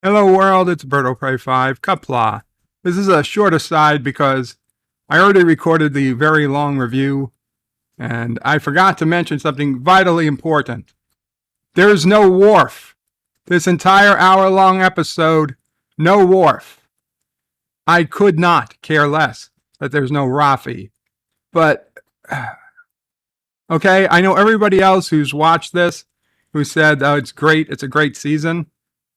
Hello world, it's Berto Prey 5, Kapla. This is a short aside because I already recorded the very long review and I forgot to mention something vitally important. There's no Worf. This entire hour-long episode, no Worf. I could not care less that there's no Raffi. But, okay, I know everybody else who's watched this, who said, oh, it's great, it's a great season.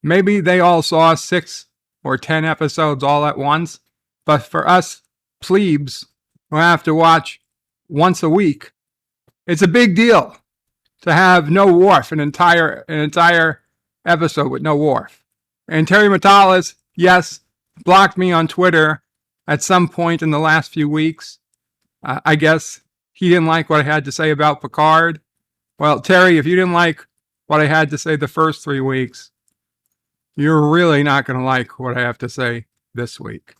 Maybe they all saw 6 or 10 episodes all at once, but for us plebes who have to watch once a week, it's a big deal to have no Worf, an entire episode with no Worf. And Terry Matalas, yes, blocked me on Twitter at some point in the last few weeks. I guess he didn't like what I had to say about Picard. Well, Terry, if you didn't like what I had to say the first 3 weeks, you're really not going to like what I have to say this week.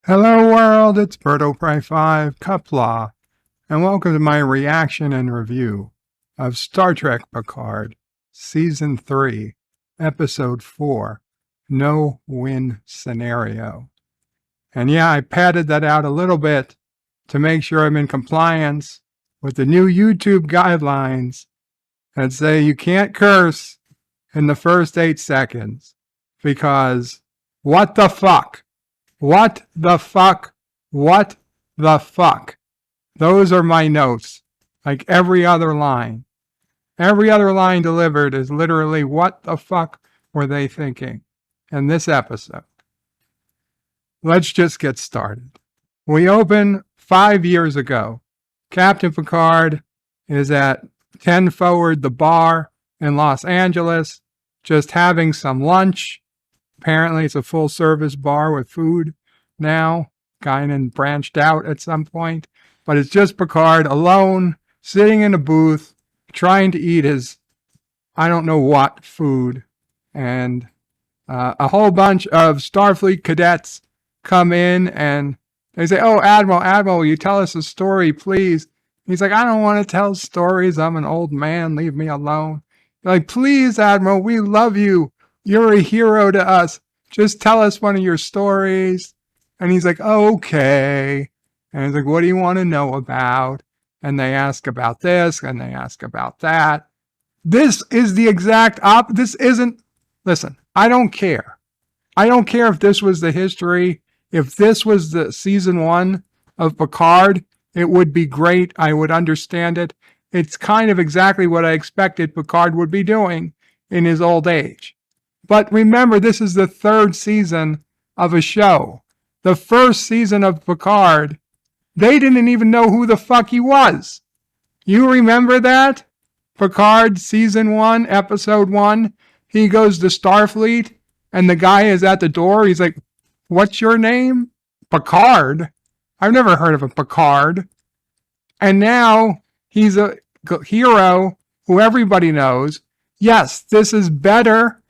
Hello world, it's Berto Prey 5, Kapla, and welcome to my reaction and review of Star Trek Picard, Season 3, Episode 4, No Win Scenario. And yeah, I padded that out a little bit to make sure I'm in compliance with the new YouTube guidelines that say you can't curse in the first 8 seconds. Because what the fuck? What the fuck? What the fuck? Those are my notes. Like every other line. Every other line delivered is literally what the fuck were they thinking in this episode. Let's just get started. We open 5 years ago. Captain Picard is at 10 Forward, the bar in Los Angeles, just having some lunch. Apparently, it's a full-service bar with food now. Guinan branched out at some point. But it's just Picard alone, sitting in a booth, trying to eat his I don't know what food. And a whole bunch of Starfleet cadets come in and they say, oh, Admiral, will you tell us a story, please? He's like, I don't want to tell stories. I'm an old man. Leave me alone. They're like, please, Admiral, we love you. You're a hero to us. Just tell us one of your stories. And he's like, okay. And he's like, what do you want to know about? And they ask about this and they ask about that. This is the exact opposite. This isn't, listen, I don't care. I don't care if this was the history. If this was the season 1 of Picard, it would be great. I would understand it. It's kind of exactly what I expected Picard would be doing in his old age. But remember, this is the 3rd season of a show. The first season of Picard, they didn't even know who the fuck he was. You remember that? Picard, season 1, episode 1, he goes to Starfleet, and the guy is at the door. He's like, what's your name? Picard? I've never heard of a Picard. And now he's a hero who everybody knows. Yes, this is better.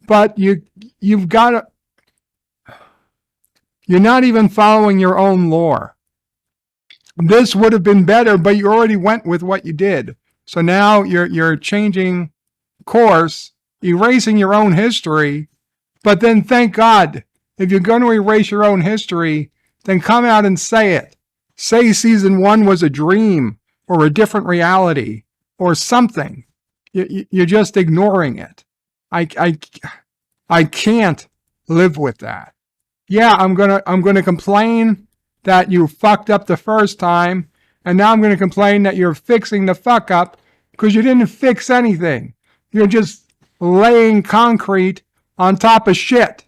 But you've got to, you're not even following your own lore. This would have been better, but you already went with what you did. So now you're changing course, erasing your own history. But then thank God, if you're going to erase your own history, then come out and say it. Say season 1 was a dream or a different reality or something. You're just ignoring it. I can't live with that. Yeah, I'm gonna complain that you fucked up the first time, and now I'm gonna complain that you're fixing the fuck up because you didn't fix anything. You're just laying concrete on top of shit.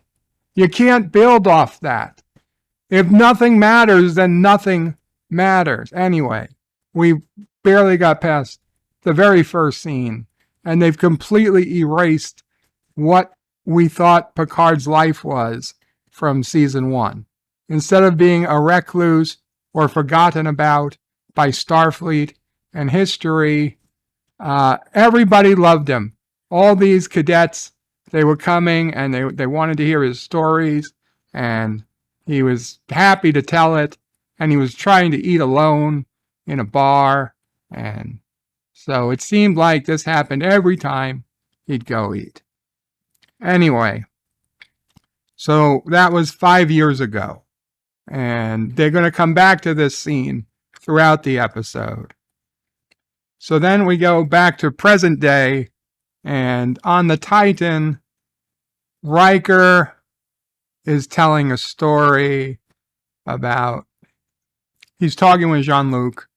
You can't build off that. If nothing matters, then nothing matters. Anyway, we barely got past the very first scene, and they've completely erased what we thought Picard's life was from season 1. Instead of being a recluse or forgotten about by Starfleet and history, everybody loved him. All these cadets, they were coming and they wanted to hear his stories, and he was happy to tell it, and he was trying to eat alone in a bar, and so it seemed like this happened every time he'd go eat. Anyway, So that was 5 years ago. And they're going to come back to this scene throughout the episode. So then we go back to present day, and on the Titan, Riker is telling a story about, he's talking with Jean-Luc,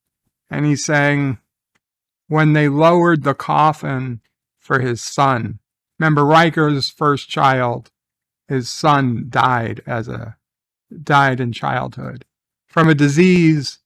and he's saying when they lowered the coffin for his son, remember Riker's first child, his son died in childhood from a disease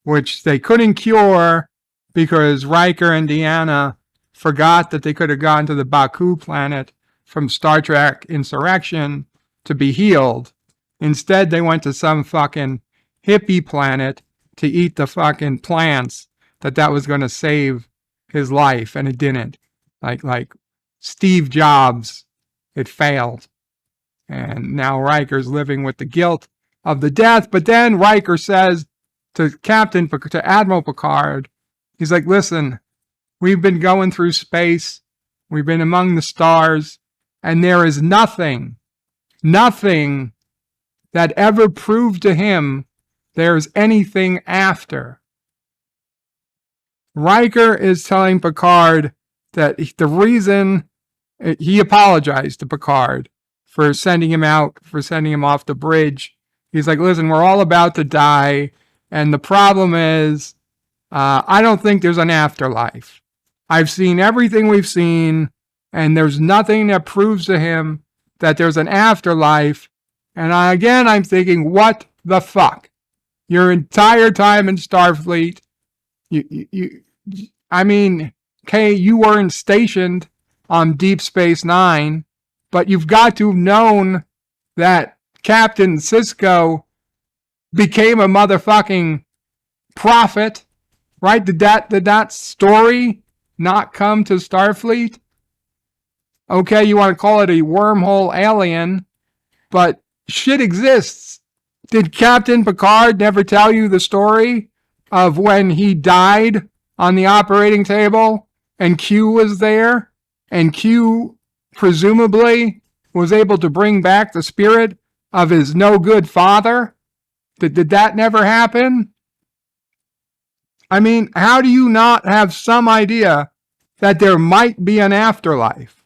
which they couldn't cure because Riker and Deanna forgot that they could have gone to the Baku planet from Star Trek Insurrection to be healed. Instead, they went to some fucking hippie planet to eat the fucking plants that was going to save his life, and it didn't. Like Steve Jobs, it failed. And now Riker's living with the guilt of the death. But then Riker says to Admiral Picard, he's like, listen, we've been going through space. We've been among the stars. And there is nothing that ever proved to him there's anything after. Riker is telling Picard that the reason he apologized to Picard for sending him off the bridge. He's like, listen, we're all about to die. And the problem is, I don't think there's an afterlife. I've seen everything we've seen, and there's nothing that proves to him that there's an afterlife. And I'm thinking, what the fuck? Your entire time in Starfleet, you weren't stationed on Deep Space Nine, but you've got to have known that Captain Sisko became a motherfucking prophet, right? Did that story not come to Starfleet? Okay, you want to call it a wormhole alien, but shit exists. Did Captain Picard never tell you the story of when he died on the operating table and Q was there, and Q presumably was able to bring back the spirit of his no good father? Did that never happen? How do you not have some idea that there might be an afterlife?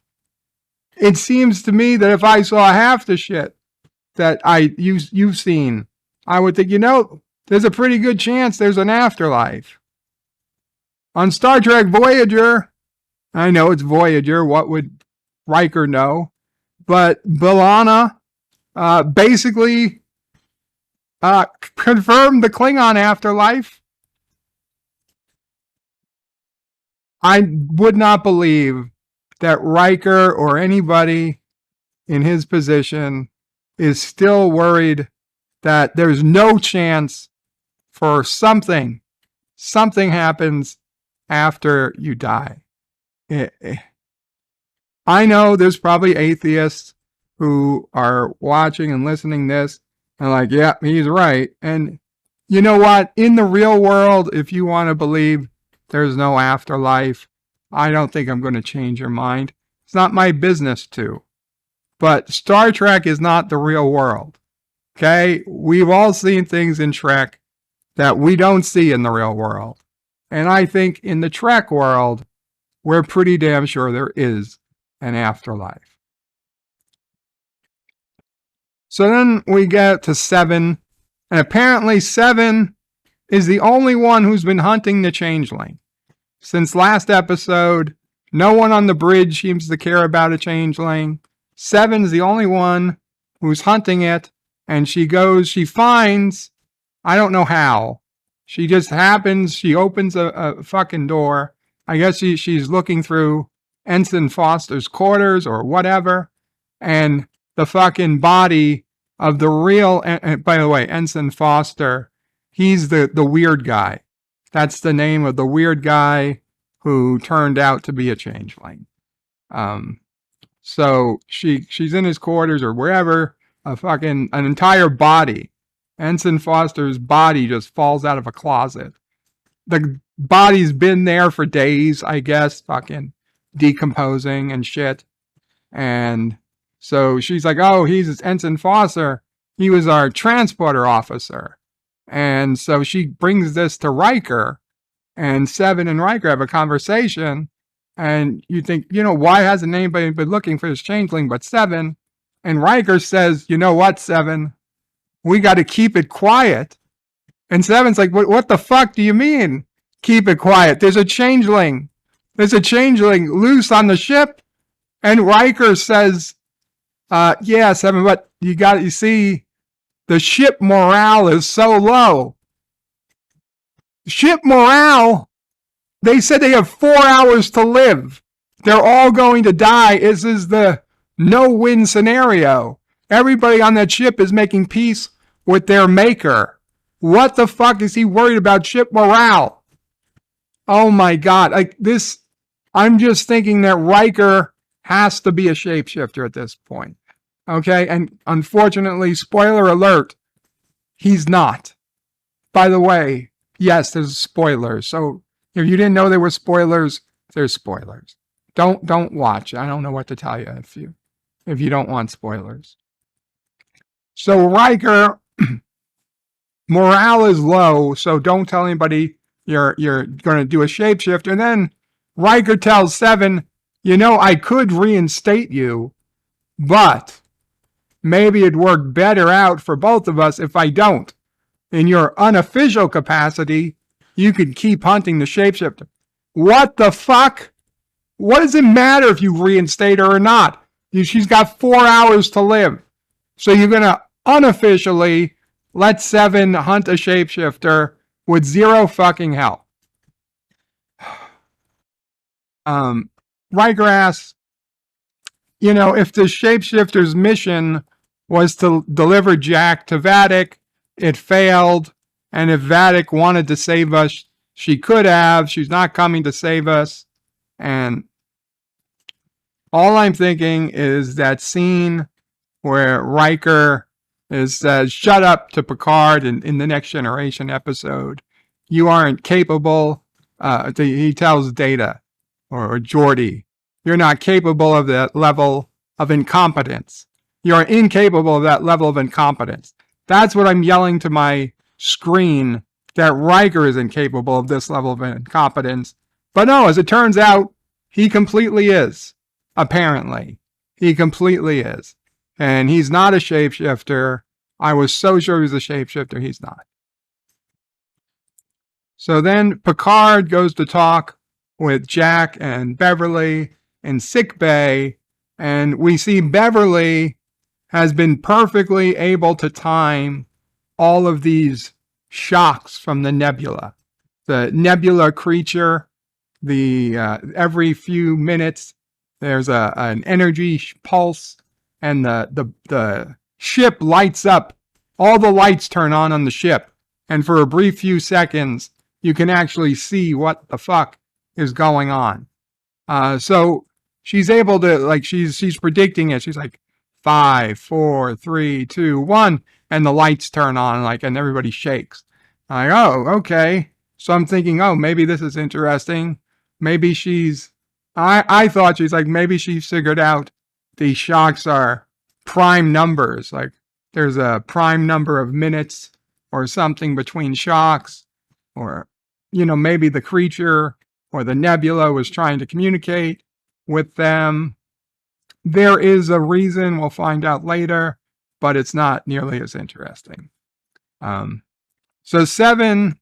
It seems to me that if I saw half the shit that you've seen, I would think, there's a pretty good chance there's an afterlife. On Star Trek Voyager, I know it's Voyager, what would Riker know? But B'Elanna basically confirmed the Klingon afterlife. I would not believe that Riker or anybody in his position is still worried that there's no chance for something happens after you die. I know there's probably atheists who are watching and listening to this and like, yeah, he's right. And you know what? In the real world, if you want to believe there's no afterlife, I don't think I'm going to change your mind. It's not my business to. But Star Trek is not the real world. Okay? We've all seen things in Trek that we don't see in the real world. And I think in the Trek world, we're pretty damn sure there is an afterlife. So then we get to Seven, and apparently Seven is the only one who's been hunting the changeling. Since last episode, no one on the bridge seems to care about a changeling. Seven's the only one who's hunting it, and she finds, I don't know how, she opens a fucking door. I guess she's looking through Ensign Foster's quarters or whatever, and the fucking body of the real, and by the way, Ensign Foster, he's the weird guy. That's the name of the weird guy who turned out to be a changeling. So she's in his quarters or wherever, an entire body. Ensign Foster's body just falls out of a closet. The body's been there for days, I guess, fucking decomposing and shit. And So she's like, oh, he's Ensign Foster. He was our transporter officer. And so she brings this to Riker, and Seven and Riker have a conversation. And you think, why hasn't anybody been looking for this changeling but Seven? And Riker says, you know what, Seven? We got to keep it quiet. And Seven's like, what the fuck do you mean? Keep it quiet. There's a changeling. There's a changeling loose on the ship. And Riker says, yeah, Seven, but you see, the ship morale is so low. Ship morale? They said they have 4 hours to live. They're all going to die. This is the no-win scenario. Everybody on that ship is making peace with their maker. What the fuck is he worried about ship morale? Oh my God. I'm just thinking that Riker has to be a shapeshifter at this point. Okay? And unfortunately, spoiler alert, he's not. By the way, yes, there's spoilers. So if you didn't know there were spoilers, there's spoilers. Don't watch. I don't know what to tell you if you don't want spoilers. So Riker, morale is low, so don't tell anybody you're going to do a shapeshift. And then Riker tells Seven, I could reinstate you, but maybe it'd work better out for both of us if I don't. In your unofficial capacity, you could keep hunting the shapeshifter. What the fuck? What does it matter if you reinstate her or not? She's got 4 hours to live. So you're going to unofficially let Seven hunt a shapeshifter with zero fucking help. Riker asks, if the shapeshifter's mission was to deliver Jack to Vadic, it failed. And if Vadic wanted to save us, she could have. She's not coming to save us. And all I'm thinking is that scene where Riker says, shut up to Picard in the Next Generation episode. You aren't capable. He tells Data or Geordi, you're not capable of that level of incompetence. You're incapable of that level of incompetence. That's what I'm yelling to my screen, that Riker is incapable of this level of incompetence. But no, as it turns out, he completely is. Apparently. He completely is. And he's not a shapeshifter. I was so sure he was a shapeshifter. He's not. So then Picard goes to talk with Jack and Beverly in sickbay, and we see Beverly has been perfectly able to time all of these shocks from the nebula. The nebula creature, every few minutes there's an energy pulse, and the ship lights up. All the lights turn on the ship, and for a brief few seconds you can actually see what the fuck is going on. So she's able to, she's predicting it. She's like, 5, 4, 3, 2, 1, and the lights turn on, and everybody shakes. I'm like, oh, okay. So I'm thinking, oh, maybe this is interesting. Maybe I thought she's like, maybe she figured out these shocks are prime numbers. Like there's a prime number of minutes or something between shocks, or, maybe the creature or the nebula was trying to communicate with them. There is a reason, we'll find out later, but it's not nearly as interesting. So Seven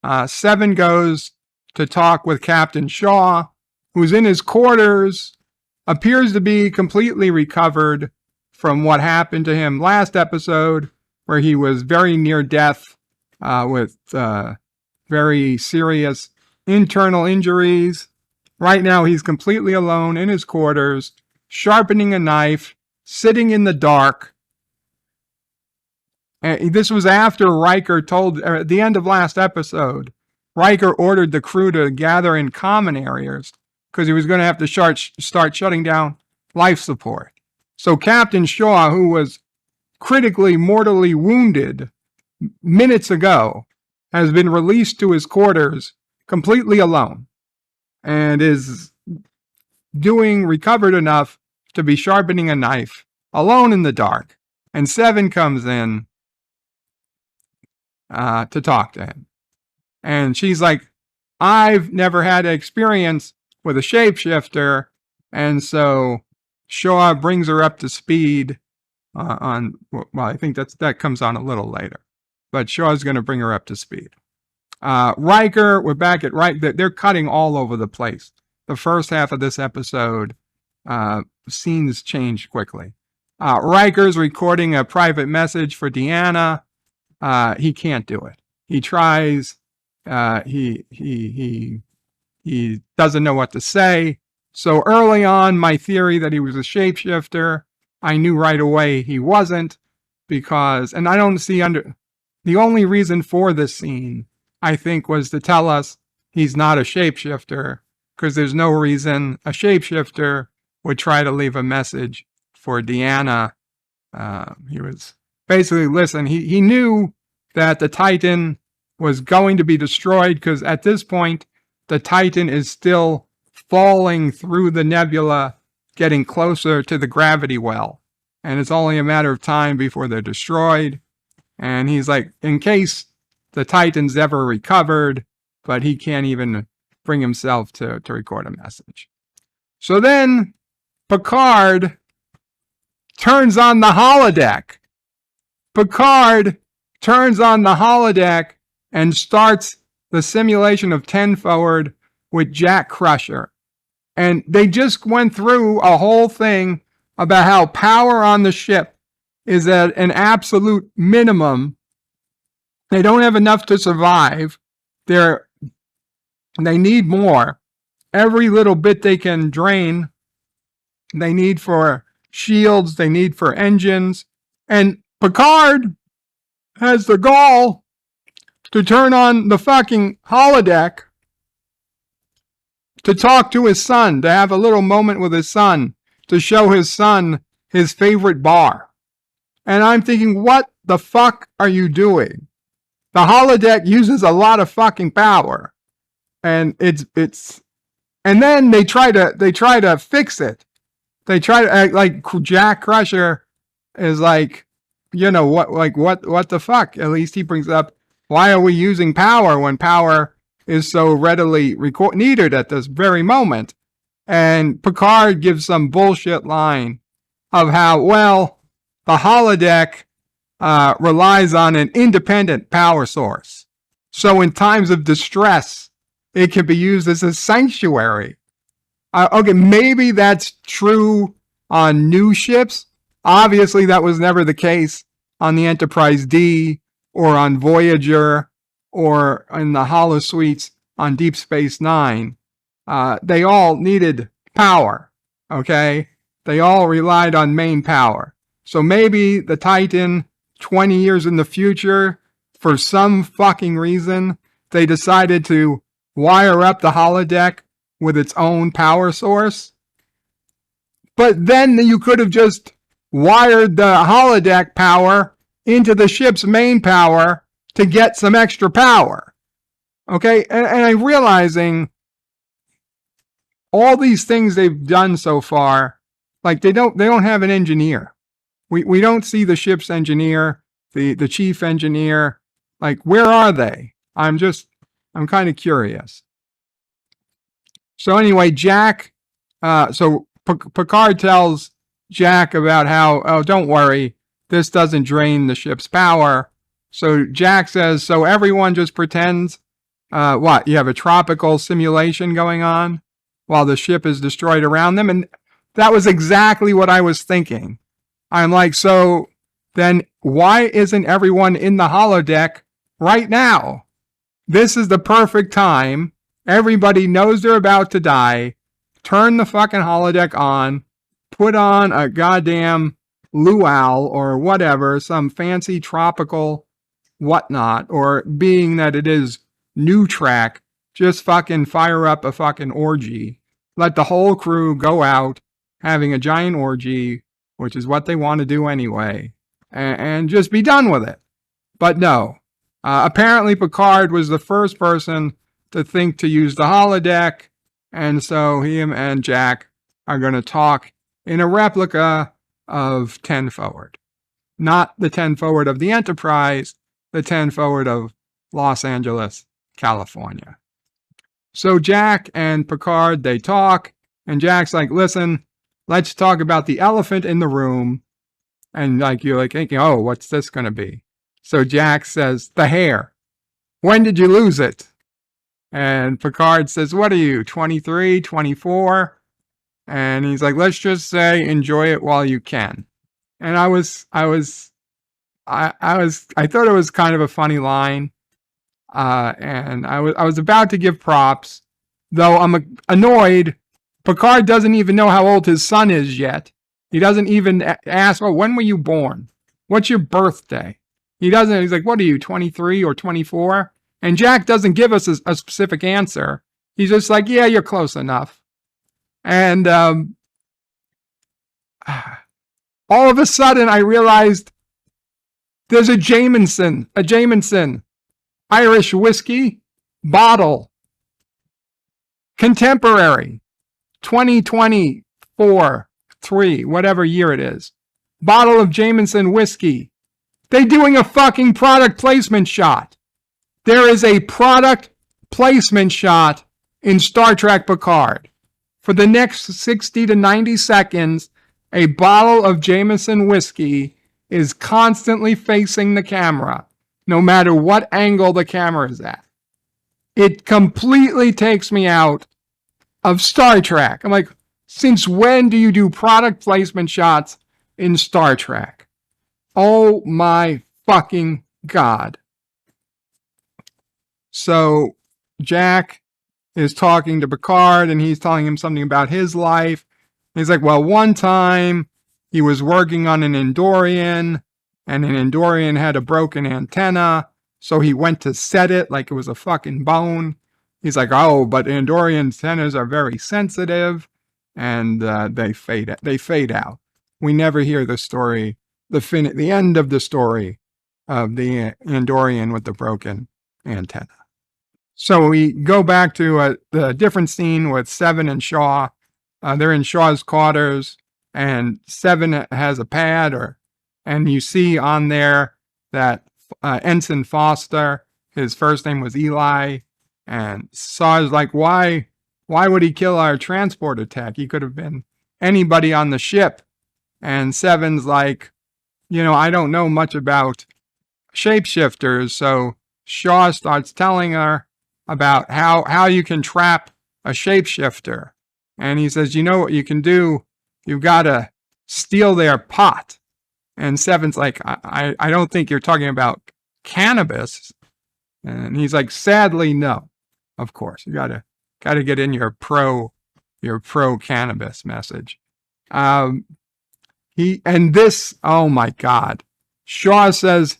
goes to talk with Captain Shaw, who's in his quarters, appears to be completely recovered from what happened to him last episode, where he was very near death with very serious internal injuries. Right now, he's completely alone in his quarters, sharpening a knife, sitting in the dark. And this was after Riker at the end of last episode, Riker ordered the crew to gather in common areas because he was going to have to start shutting down life support. So Captain Shaw, who was critically, mortally wounded minutes ago, has been released to his quarters completely alone, and is recovered enough to be sharpening a knife, alone in the dark. And Seven comes in to talk to him. And she's like, I've never had experience with a shapeshifter. And so Shaw brings her up to speed on, well, I think that comes on a little later. But Shaw's going to bring her up to speed. Riker, we're back at Riker. They're cutting all over the place. The first half of this episode, scenes change quickly. Riker's recording a private message for Deanna. He can't do it. He tries. He doesn't know what to say. So early on, my theory that he was a shapeshifter, I knew right away he wasn't, because, and I don't see the only reason for this scene, I think, was to tell us he's not a shapeshifter, because there's no reason a shapeshifter would try to leave a message for Deanna. He was basically, listen, he knew that the Titan was going to be destroyed, because at this point, the Titan is still falling through the nebula, getting closer to the gravity well. And it's only a matter of time before they're destroyed. And he's like, in case the Titan's ever recovered, but he can't even bring himself to record a message. So then Picard turns on the holodeck. Picard turns on the holodeck and starts the simulation of 10 forward with Jack Crusher. And they just went through a whole thing about how power on the ship is at an absolute minimum. They don't have enough to survive. They need more. Every little bit they can drain, they need for shields, they need for engines. And Picard has the gall to turn on the fucking holodeck to talk to his son, to have a little moment with his son, to show his son his favorite bar. And I'm thinking, what the fuck are you doing? The holodeck uses a lot of fucking power. And and then they try to fix it. They try to act like Jack Crusher is like, you know, what the fuck? At least he brings up, why are we using power when power is so readily needed at this very moment? And Picard gives some bullshit line of how, well, the holodeck relies on an independent power source. So in times of distress, it can be used as a sanctuary. Okay, maybe that's true on new ships. Obviously, that was never the case on the Enterprise D or on Voyager or in the holosuites on Deep Space Nine. They all needed power, okay? They all relied on main power. So maybe the Titan, 20 years in the future, for some fucking reason, they decided to wire up the holodeck with its own power source. But then you could have just wired the holodeck power into the ship's main power to get some extra power. Okay, and I'm realizing all these things they've done so far, like they don't have an engineer. We don't see the ship's engineer, the chief engineer. Like, where are they? I'm kind of curious. So anyway, Jack, Picard tells Jack about how, oh, don't worry, this doesn't drain the ship's power. So Jack says, so everyone just pretends, what, you have a tropical simulation going on while the ship is destroyed around them? And that was exactly what I was thinking. I'm like, so then why isn't everyone in the holodeck right now? This is the perfect time. Everybody knows they're about to die. Turn the fucking holodeck on. Put on a goddamn luau or whatever, some fancy tropical whatnot, or being that it is new track, just fucking fire up a fucking orgy. Let the whole crew go out having a giant orgy, which is what they want to do anyway, and just be done with it. But no. Apparently Picard was the first person to think to use the holodeck, and so him and Jack are going to talk in a replica of 10 Forward. Not the 10 Forward of the Enterprise, the 10 Forward of Los Angeles, California. So Jack and Picard, they talk, and Jack's like, listen, let's talk about the elephant in the room. And like, you're like thinking, oh, what's this going to be? So Jack says, the hair. When did you lose it? And Picard says, what are you, 23, 24? And he's like, let's just say enjoy it while you can. And I thought it was kind of a funny line. And I was about to give props, though I'm annoyed. Picard doesn't even know how old his son is yet. He doesn't even ask, oh, when were you born? What's your birthday? He doesn't. He's like, what are you, 23 or 24? And Jack doesn't give us a specific answer. He's just like, yeah, you're close enough. And all of a sudden, I realized there's a Jameson Irish whiskey bottle, contemporary, 2024, 3, whatever year it is. Bottle of Jameson whiskey. They're doing a fucking product placement shot. There is a product placement shot in Star Trek Picard. For the next 60 to 90 seconds, a bottle of Jameson whiskey is constantly facing the camera, no matter what angle the camera is at. It completely takes me out of Star Trek. I'm like, since when do you do product placement shots in Star Trek? Oh my fucking God. So Jack is talking to Picard, and he's telling him something about his life. He's like, well, one time he was working on an Andorian, and an Andorian had a broken antenna, so he went to set it like it was a fucking bone. He's like, oh, but Andorian antennas are very sensitive, and they fade out. We never hear the story, the end of the story of the Andorian with the broken antenna. So we go back to the different scene with Seven and Shaw. They're in Shaw's quarters, and Seven has a pad, and you see on there that Ensign Foster, his first name was Eli, and Shaw's like, why would he kill our transporter tech? He could have been anybody on the ship. And Seven's like, I don't know much about shapeshifters. So Shaw starts telling her about how you can trap a shapeshifter. And he says, you know what you can do? You've got to steal their pot. And Seven's like, I don't think you're talking about cannabis. And he's like, sadly, no. Of course, you gotta get in your pro cannabis message. Oh my God. Shaw says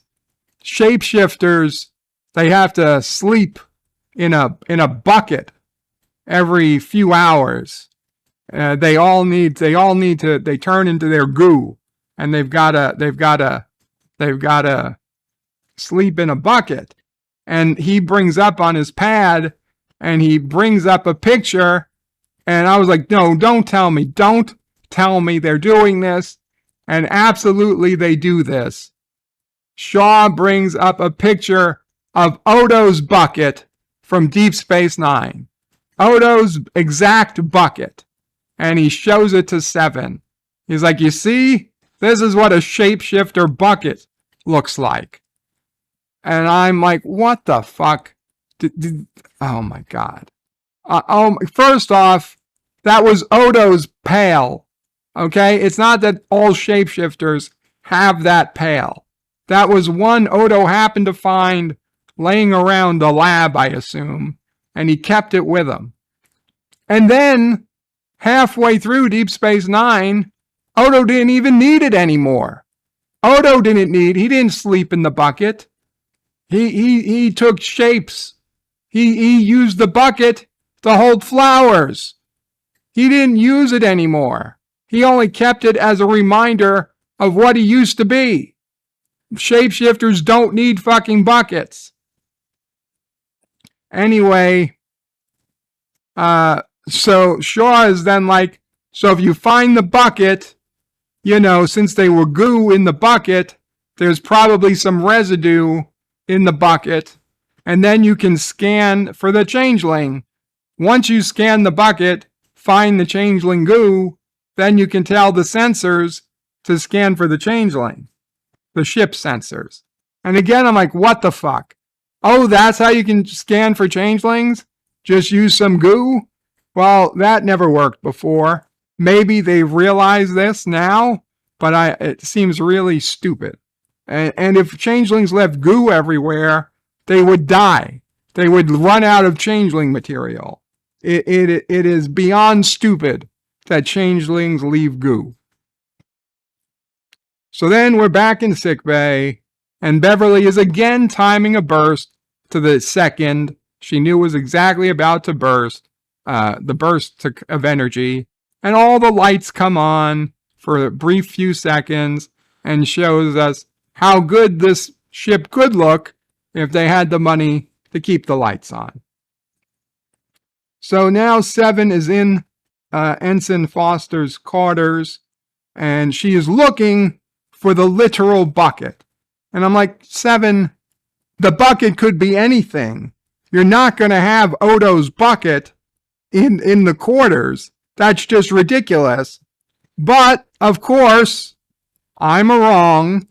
shapeshifters, they have to sleep in a bucket every few hours. They turn into their goo, and they've gotta sleep in a bucket. And he brings up on his pad, and he brings up a picture, and I was like, no, don't tell me they're doing this. And absolutely they do this. Shaw brings up a picture of Odo's bucket from Deep Space Nine. Odo's exact bucket. And he shows it to Seven. He's like, you see, this is what a shapeshifter bucket looks like. And I'm like, what the fuck? Oh my God. First off, that was Odo's pail. Okay? It's not that all shapeshifters have that pail. That was one Odo happened to find laying around the lab, I assume, and he kept it with him. And then, halfway through Deep Space Nine, Odo didn't even need it anymore. He didn't sleep in the bucket. He took shapes. He used the bucket to hold flowers. He didn't use it anymore. He only kept it as a reminder of what he used to be. Shapeshifters don't need fucking buckets. Anyway, so Shaw is then like, So if you find the bucket, since they were goo in the bucket, there's probably some residue in the bucket. And then you can scan for the changeling. Once you scan the bucket, find the changeling goo, then you can tell the sensors to scan for the changeling, the ship sensors. And again, I'm like, what the fuck? Oh, that's how you can scan for changelings? Just use some goo? Well, that never worked before. Maybe they realize this now, but it seems really stupid. And if changelings left goo everywhere, they would die. They would run out of changeling material. It is beyond stupid that changelings leave goo. So then we're back in sickbay, and Beverly is again timing a burst to the second. She knew was exactly about to burst, the burst of energy, and all the lights come on for a brief few seconds and shows us how good this ship could look if they had the money to keep the lights on. So now Seven is in Ensign Foster's quarters, and she is looking for the literal bucket. And I'm like, Seven, the bucket could be anything. You're not going to have Odo's bucket in the quarters. That's just ridiculous. But, of course, I'm wrong.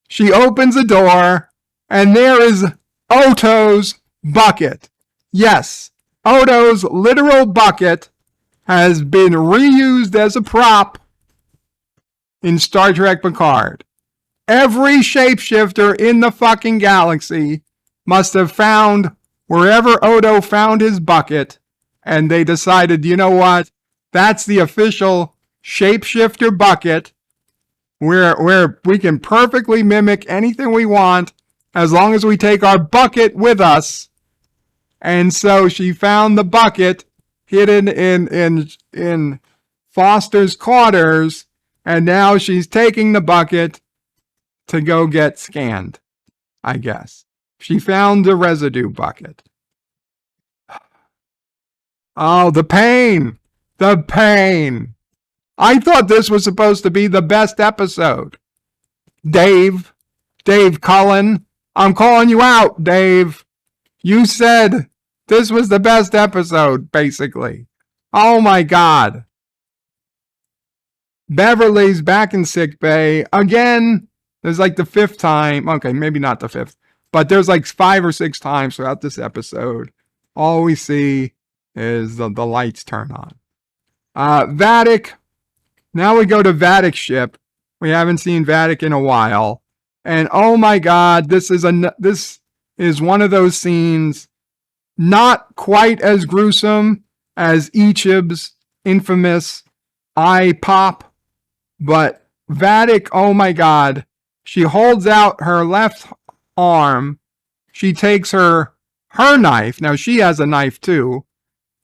She opens the door, and there is Odo's bucket. Yes, Odo's literal bucket has been reused as a prop in Star Trek Picard. Every shapeshifter in the fucking galaxy must have found wherever Odo found his bucket, and they decided, you know what? That's the official shapeshifter bucket where we can perfectly mimic anything we want as long as we take our bucket with us. And so she found the bucket hidden in Foster's quarters, and now she's taking the bucket to go get scanned, I guess. She found the residue bucket. Oh, the pain! The pain! I thought this was supposed to be the best episode. Dave Cullen, I'm calling you out, Dave. You said this was the best episode, basically. Oh my God. Beverly's back in sickbay. Again, there's like the fifth time. Okay, maybe not the fifth. But there's like 5 or 6 times throughout this episode. All we see is the lights turn on. Vadic. Now we go to Vadic's ship. We haven't seen Vadic in a while. And oh my God, this is one of those scenes not quite as gruesome as Ichib's infamous eye pop. But Vadic, oh my God, she holds out her left arm. She takes her knife. Now she has a knife too.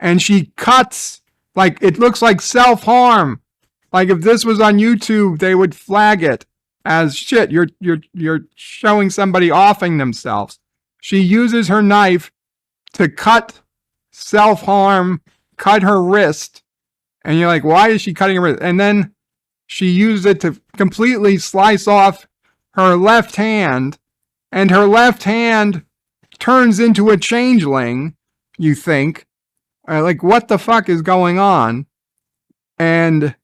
And she cuts, like it looks like self-harm. Like if this was on YouTube, they would flag it as shit. You're showing somebody offing themselves. She uses her knife to cut self-harm, cut her wrist. And you're like, why is she cutting her wrist? And then she used it to completely slice off her left hand. And her left hand turns into a changeling, you think. Like, what the fuck is going on? And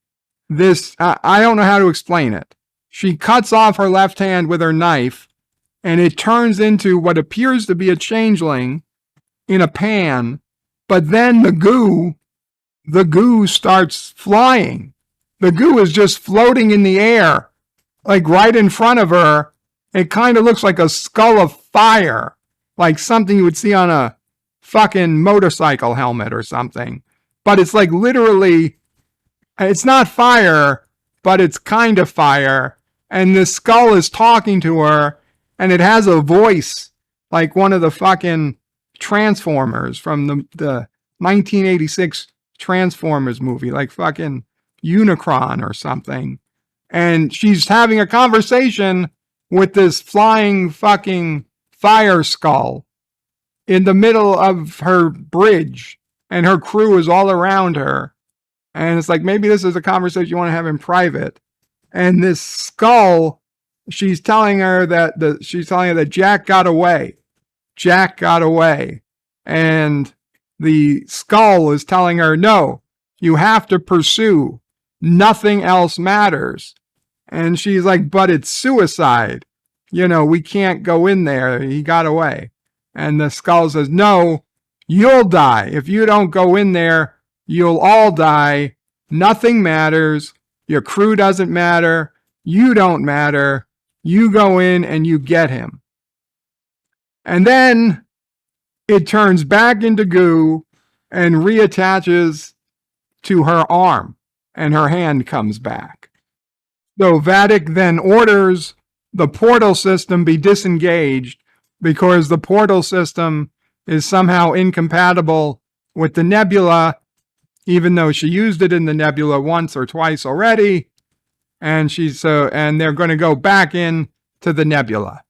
this, I don't know how to explain it. She cuts off her left hand with her knife, and it turns into what appears to be a changeling in a pan. But then the goo starts flying. The goo is just floating in the air, like right in front of her. It kind of looks like a skull of fire, like something you would see on a fucking motorcycle helmet or something. But it's like literally, it's not fire, but it's kind of fire. And this skull is talking to her, and it has a voice like one of the fucking Transformers from the 1986 Transformers movie, like fucking Unicron or something. And she's having a conversation with this flying fucking fire skull in the middle of her bridge, and her crew is all around her. And it's like, maybe this is a conversation you want to have in private. And this skull, she's telling her that Jack got away. Jack got away. And the skull is telling her, no, you have to pursue. Nothing else matters. And she's like, but it's suicide. We can't go in there. He got away. And the skull says, no, you'll die. If you don't go in there, you'll all die. Nothing matters. Your crew doesn't matter. You don't matter. You go in and you get him. And then it turns back into goo and reattaches to her arm, and her hand comes back. So Vadic then orders the portal system be disengaged because the portal system is somehow incompatible with the nebula, even though she used it in the nebula once or twice already. And they're going to go back in to the nebula.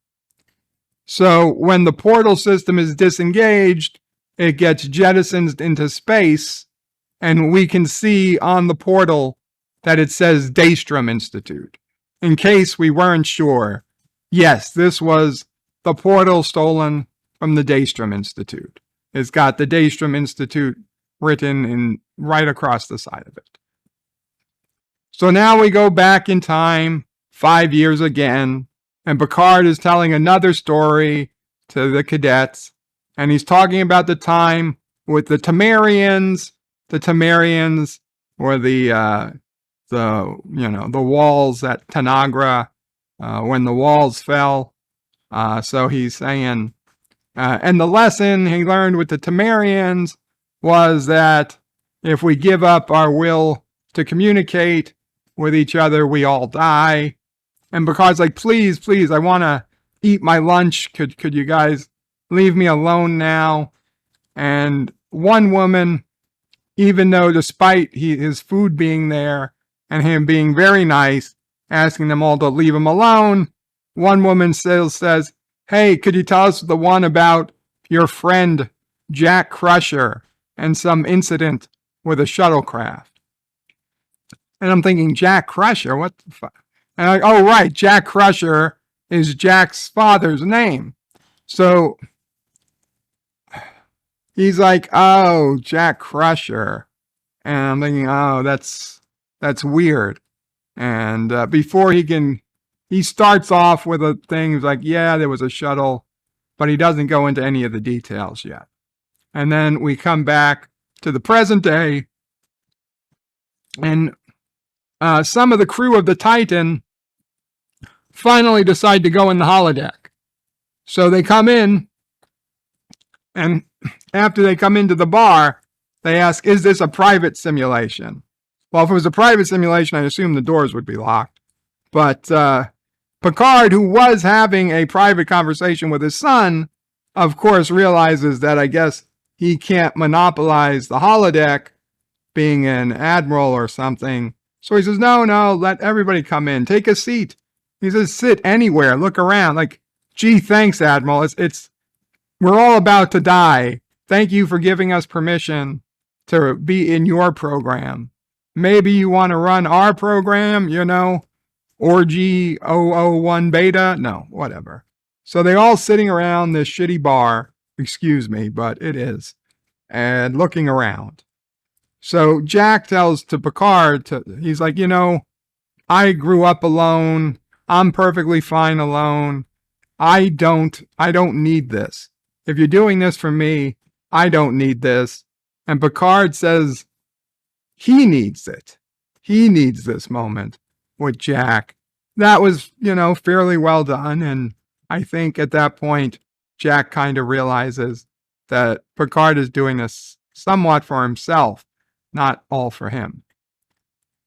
So when the portal system is disengaged, it gets jettisoned into space, and we can see on the portal that it says Daystrom Institute. In case we weren't sure, yes, this was the portal stolen from the Daystrom Institute. It's got the Daystrom Institute written right across the side of it. So now we go back in time 5 years again, and Picard is telling another story to the cadets, and he's talking about the time with the Temerians. The Temerians were the walls at Tanagra when the walls fell. So he's saying, and the lesson he learned with the Temerians was that if we give up our will to communicate with each other, we all die. And Picard's like, please, I want to eat my lunch. Could you guys leave me alone now? And one woman, even though despite his food being there and him being very nice, asking them all to leave him alone, one woman still says, hey, could you tell us the one about your friend Jack Crusher and some incident with a shuttlecraft? And I'm thinking, Jack Crusher? What the fuck? And I'm like, oh, right, Jack Crusher is Jack's father's name. So he's like, oh, Jack Crusher. And I'm thinking, oh, that's weird. And before he starts off with a thing, he's like, yeah, there was a shuttle, but he doesn't go into any of the details yet. And then we come back to the present day, and some of the crew of the Titan finally decide to go in the holodeck. So they come in, and after they come into the bar, they ask, is this a private simulation? Well, if it was a private simulation, I assume the doors would be locked. But Picard, who was having a private conversation with his son, of course realizes that I guess he can't monopolize the holodeck, being an admiral or something. So he says, no, let everybody come in. Take a seat. He says, sit anywhere. Look around. Like, gee, thanks, Admiral. We're all about to die. Thank you for giving us permission to be in your program. Maybe you want to run our program, Orgy 001 Beta? No, whatever. So they're all sitting around this shitty bar. Excuse me, but it is. And looking around. So Jack tells to Picard, he's like, I grew up alone. I'm perfectly fine alone. I don't need this. If you're doing this for me, I don't need this. And Picard says he needs it. He needs this moment with Jack. That was, fairly well done. And I think at that point, Jack kind of realizes that Picard is doing this somewhat for himself, not all for him.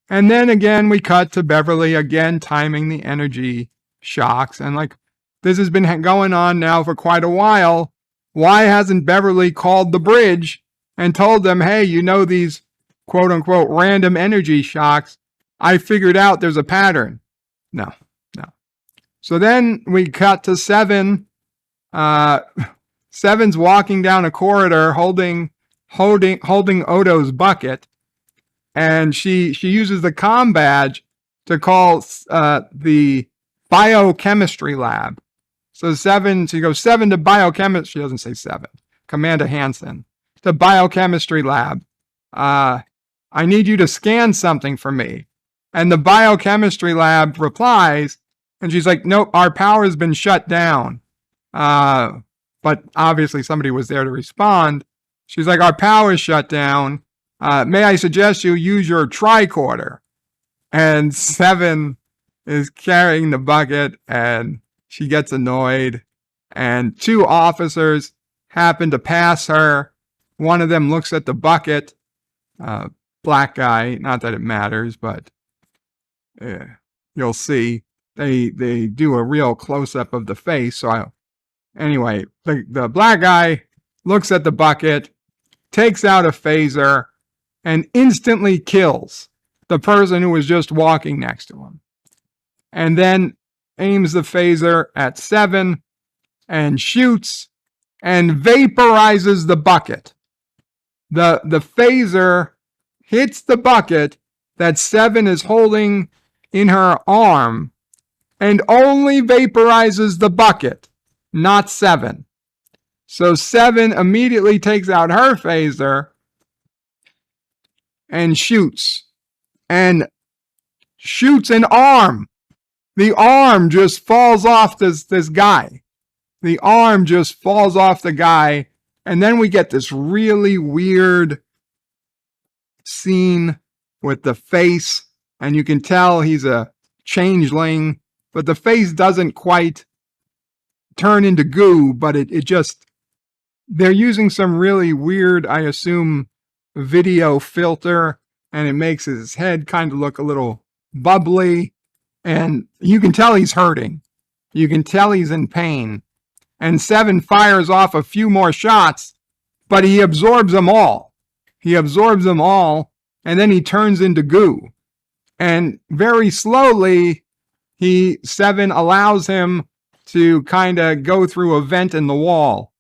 And then again, we cut to Beverly again, timing the energy shocks. And this has been going on now for quite a while. Why hasn't Beverly called the bridge and told them, hey, these quote unquote random energy shocks? I figured out there's a pattern. No. So then we cut to Seven. Seven's walking down a corridor holding Odo's bucket. and she uses the comm badge to call the biochemistry lab. So she goes 7 to biochemistry. She doesn't say 7. Commander Hansen, the biochemistry lab. I need you to scan something for me. And the biochemistry lab replies, and she's like, nope, our power has been shut down. But obviously somebody was there to respond. She's like, our power is shut down. May I suggest you use your tricorder? And 7 is carrying the bucket, and she gets annoyed. And 2 officers happen to pass her. One of them looks at the bucket. Black guy, not that it matters, but you'll see. They do a real close-up of the face. So anyway, the black guy looks at the bucket, takes out a phaser, and instantly kills the person who was just walking next to him. And then aims the phaser at 7 and shoots and vaporizes the bucket. The phaser hits the bucket that 7 is holding in her arm and only vaporizes the bucket, not 7. So 7 immediately takes out her phaser and shoots an arm. The arm just falls off this guy. The arm just falls off the guy. And then we get this really weird scene with the face. And you can tell he's a changeling. But the face doesn't quite turn into goo. But it just... They're using some really weird, I assume, video filter. And it makes his head kind of look a little bubbly. And you can tell he's hurting. You can tell he's in pain. And 7 fires off a few more shots, but he absorbs them all. He absorbs them all, and then he turns into goo. And very slowly, 7 allows him to kind of go through a vent in the wall.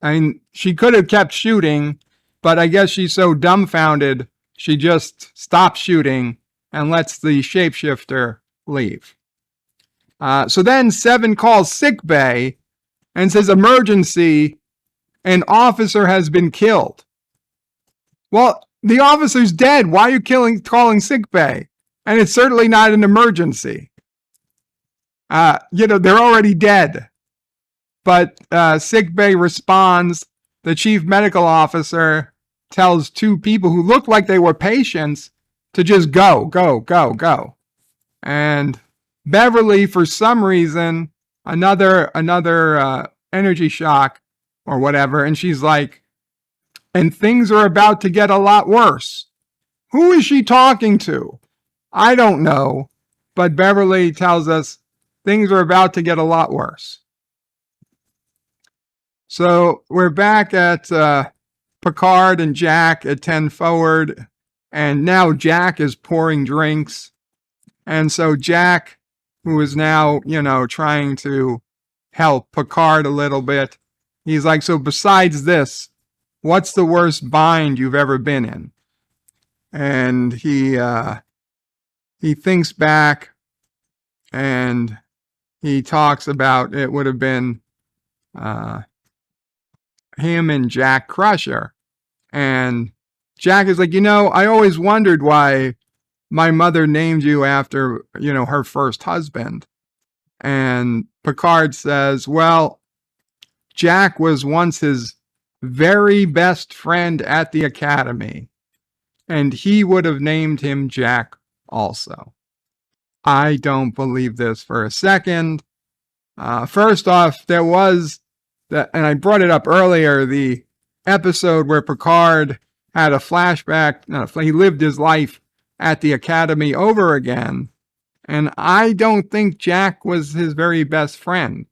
I mean, she could have kept shooting, but I guess she's so dumbfounded, she just stops shooting and lets the shapeshifter leave. So then 7 calls sickbay and says, emergency, an officer has been killed. Well, the officer's dead. Why are you calling sickbay? And it's certainly not an emergency. They're already dead. But sickbay responds. The chief medical officer tells 2 people who look like they were patients to just go. And Beverly, for some reason, another energy shock or whatever, and she's like, and things are about to get a lot worse. Who is she talking to? I don't know, but Beverly tells us things are about to get a lot worse. So we're back at Picard and Jack at 10 forward, and now Jack is pouring drinks. And so Jack, who is now, trying to help Picard a little bit, he's like, so besides this, what's the worst bind you've ever been in? And he thinks back, and he talks about it would have been him and Jack Crusher. And Jack is like, I always wondered why my mother named you after, her first husband. And Picard says, well, Jack was once his very best friend at the academy, and he would have named him Jack also. I don't believe this for a second. First off, there was, and I brought it up earlier, the episode where Picard had a flashback. He lived his life at the academy over again. And I don't think Jack was his very best friend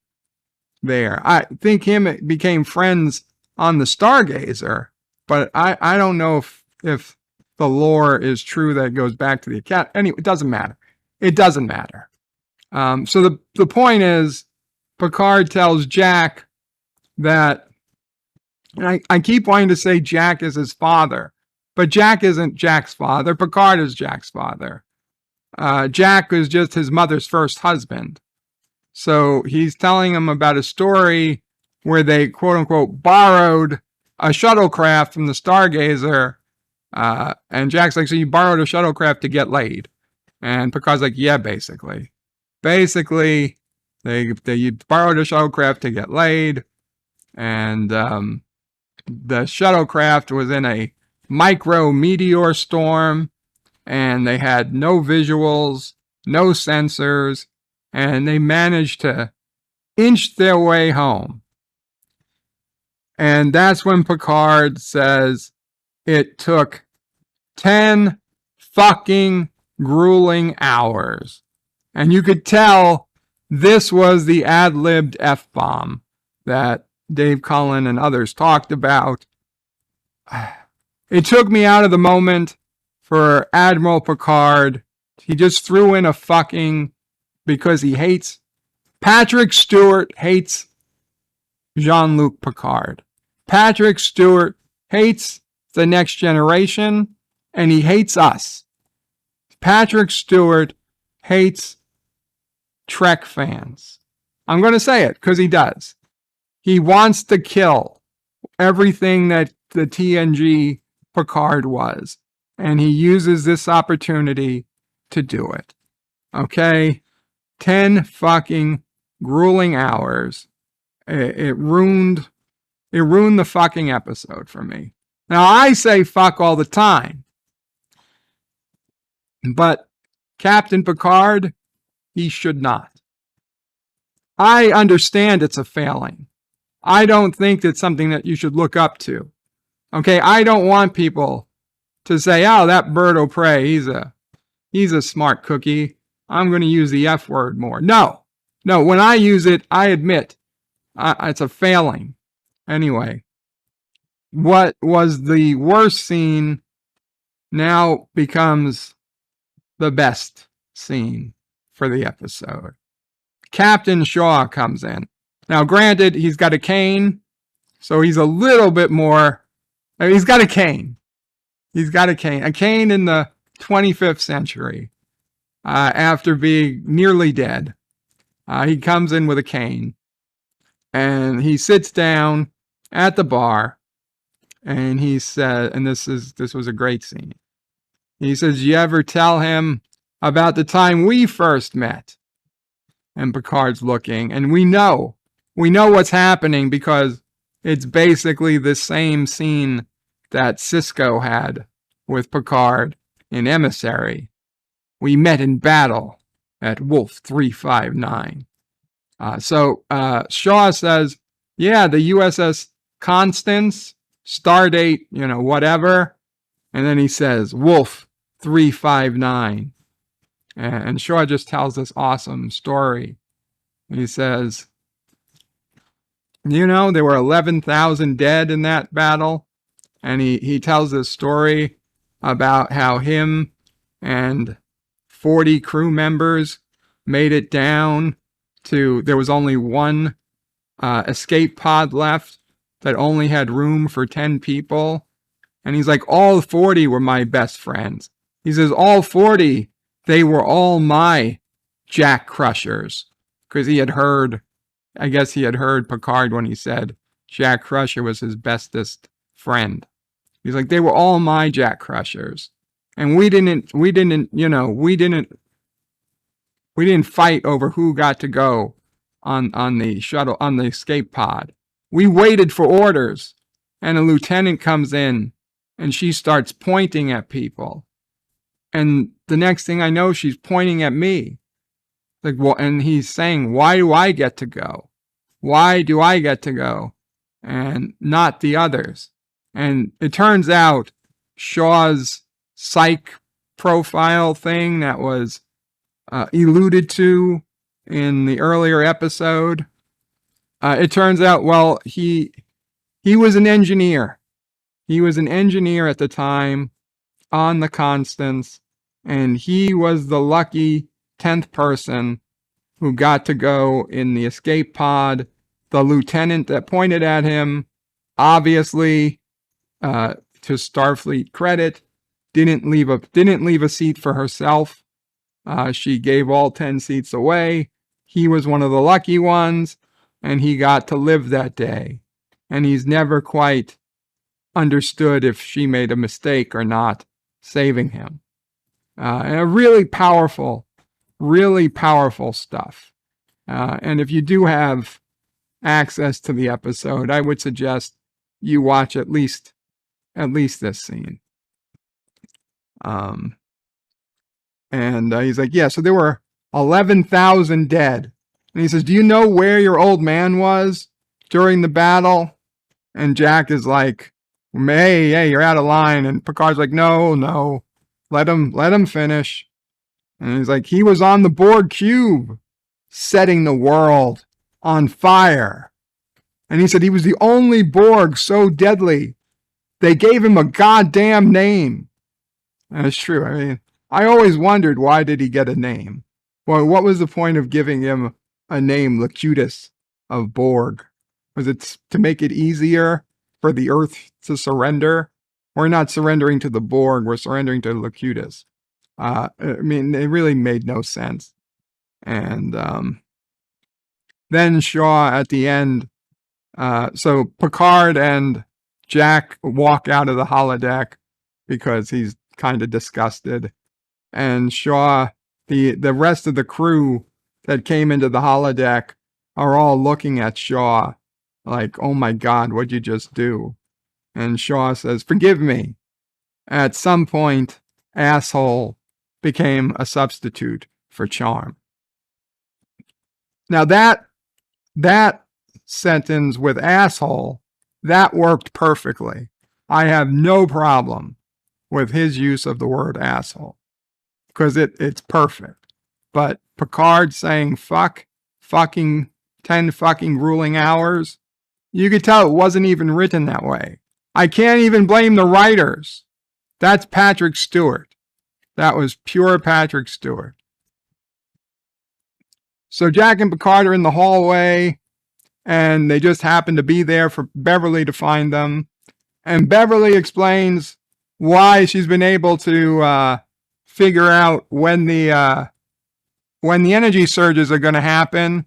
there. I think him became friends on the Stargazer, but I don't know if the lore is true that it goes back to the academy. Anyway, it doesn't matter. It doesn't matter. So the point is, Picard tells Jack that, and I keep wanting to say Jack is his father, But Jack isn't Jack's father. Picard is Jack's father. Jack was just his mother's first husband. So he's telling him about a story where they, quote unquote, borrowed a shuttlecraft from the Stargazer. And Jack's like, so you borrowed a shuttlecraft to get laid? And Picard's like, yeah, basically. Basically, they borrowed a shuttlecraft to get laid. And the shuttlecraft was in a micro meteor storm. And they had no visuals, no sensors. And they managed to inch their way home. And that's when Picard says it took 10 fucking grueling hours. And you could tell this was the ad-libbed F-bomb that Dave Cullen and others talked about. It took me out of the moment for Admiral Picard. He just threw in a fucking, because he hates, Patrick Stewart hates Jean-Luc Picard. Patrick Stewart hates the Next Generation, and he hates us. Patrick Stewart hates Trek fans. I'm going to say it because he does. He wants to kill everything that the TNG Picard was, and he uses this opportunity to do it. Okay? 10 fucking grueling hours. It ruined the fucking episode for me. Now, I say fuck all the time. But Captain Picard, he should not. I understand it's a failing. I don't think it's something that you should look up to. Okay, I don't want people to say, oh, that bird of prey, he's a smart cookie. I'm going to use the F word more. No, when I use it, I admit it's a failing. Anyway, what was the worst scene now becomes the best scene for the episode. Captain Shaw comes in. Now, granted, he's got a cane, so he's a little bit more. He's got a cane. He's got a cane. A cane in the 25th century. After being nearly dead, he comes in with a cane, and he sits down at the bar, and he said, and this was a great scene. He says, "You ever tell him about the time we first met?" And Picard's looking, and we know what's happening because it's basically the same scene that Sisko had with Picard in Emissary. We met in battle at Wolf 359. So Shaw says, yeah, the USS Constance, stardate, whatever. And then he says, Wolf 359. And Shaw just tells this awesome story. He says, there were 11,000 dead in that battle. And he tells this story about how him and 40 crew members made it down to, there was only one escape pod left that only had room for 10 people. And he's like, all 40 were my best friends. He says, all 40, they were all my Jack Crushers. Because he had heard Picard when he said Jack Crusher was his bestest friend. He's like, they were all my Jack Crushers. And we didn't fight over who got to go on the shuttle, on the escape pod. We waited for orders, and a lieutenant comes in, and she starts pointing at people. And the next thing I know, she's pointing at me. Like, well, and he's saying, why do I get to go? Why do I get to go? And not the others. And it turns out Shaw's psych profile thing that was alluded to in the earlier episode. It turns out, well, he was an engineer. He was an engineer at the time on the Constance, and he was the lucky 10th person who got to go in the escape pod. The lieutenant that pointed at him, obviously, to Starfleet credit, didn't leave a seat for herself. She gave all 10 seats away. He was one of the lucky ones, and he got to live that day. And he's never quite understood if she made a mistake or not saving him. And a really powerful stuff. And if you do have access to the episode, I would suggest you watch at least this scene. And he's like, yeah, so there were 11,000 dead. And he says, do you know where your old man was during the battle? And Jack is like, hey, you're out of line. And Picard's like, no, let him finish. And he's like, he was on the Borg cube, setting the world on fire. And he said he was the only Borg so deadly, they gave him a goddamn name. And it's true. I mean, I always wondered, why did he get a name? Well, what was the point of giving him a name, Locutus of Borg? Was it to make it easier for the Earth to surrender? We're not surrendering to the Borg, we're surrendering to Locutus. I mean, it really made no sense. And then Shaw at the end, so Picard and Jack walk out of the holodeck because he's kind of disgusted. And Shaw, the rest of the crew that came into the holodeck are all looking at Shaw like, oh my God, what'd you just do? And Shaw says, forgive me. At some point, asshole became a substitute for charm. Now that sentence with asshole, that worked perfectly. I have no problem with his use of the word asshole because it's perfect. But Picard saying fucking 10 fucking grueling hours, you could tell it wasn't even written that way. I can't even blame the writers. That's Patrick Stewart. That was pure Patrick Stewart. So Jack and Picard are in the hallway, and they just happen to be there for Beverly to find them. And Beverly explains why she's been able to figure out when the energy surges are going to happen.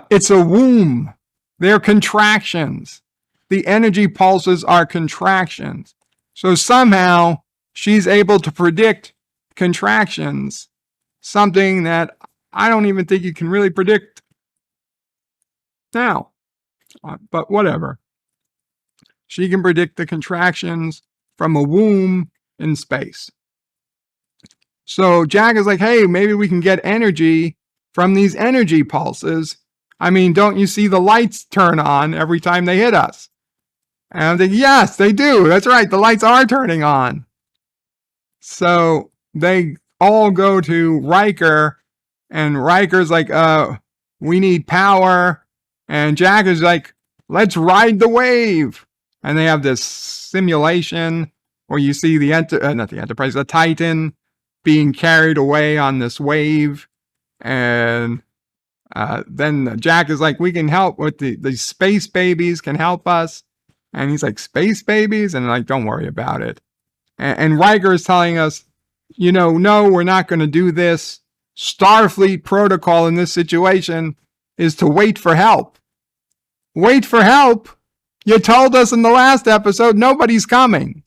It's a womb. They're contractions. The energy pulses are contractions. So somehow she's able to predict contractions, something that I don't even think you can really predict now. But whatever. She can predict the contractions from a womb in space. So Jack is like, hey, maybe we can get energy from these energy pulses. I mean, don't you see the lights turn on every time they hit us? And I'm thinking, yes, they do. That's right. The lights are turning on. So they all go to Riker, and Riker's like, we need power. And Jack is like, let's ride the wave. And they have this simulation where you see the Titan being carried away on this wave. And then Jack is like, we can help with the space babies can help us. And he's like, space babies? And like, don't worry about it. And Riker is telling us, no, we're not going to do this. Starfleet protocol in this situation is to wait for help. Wait for help? You told us in the last episode nobody's coming.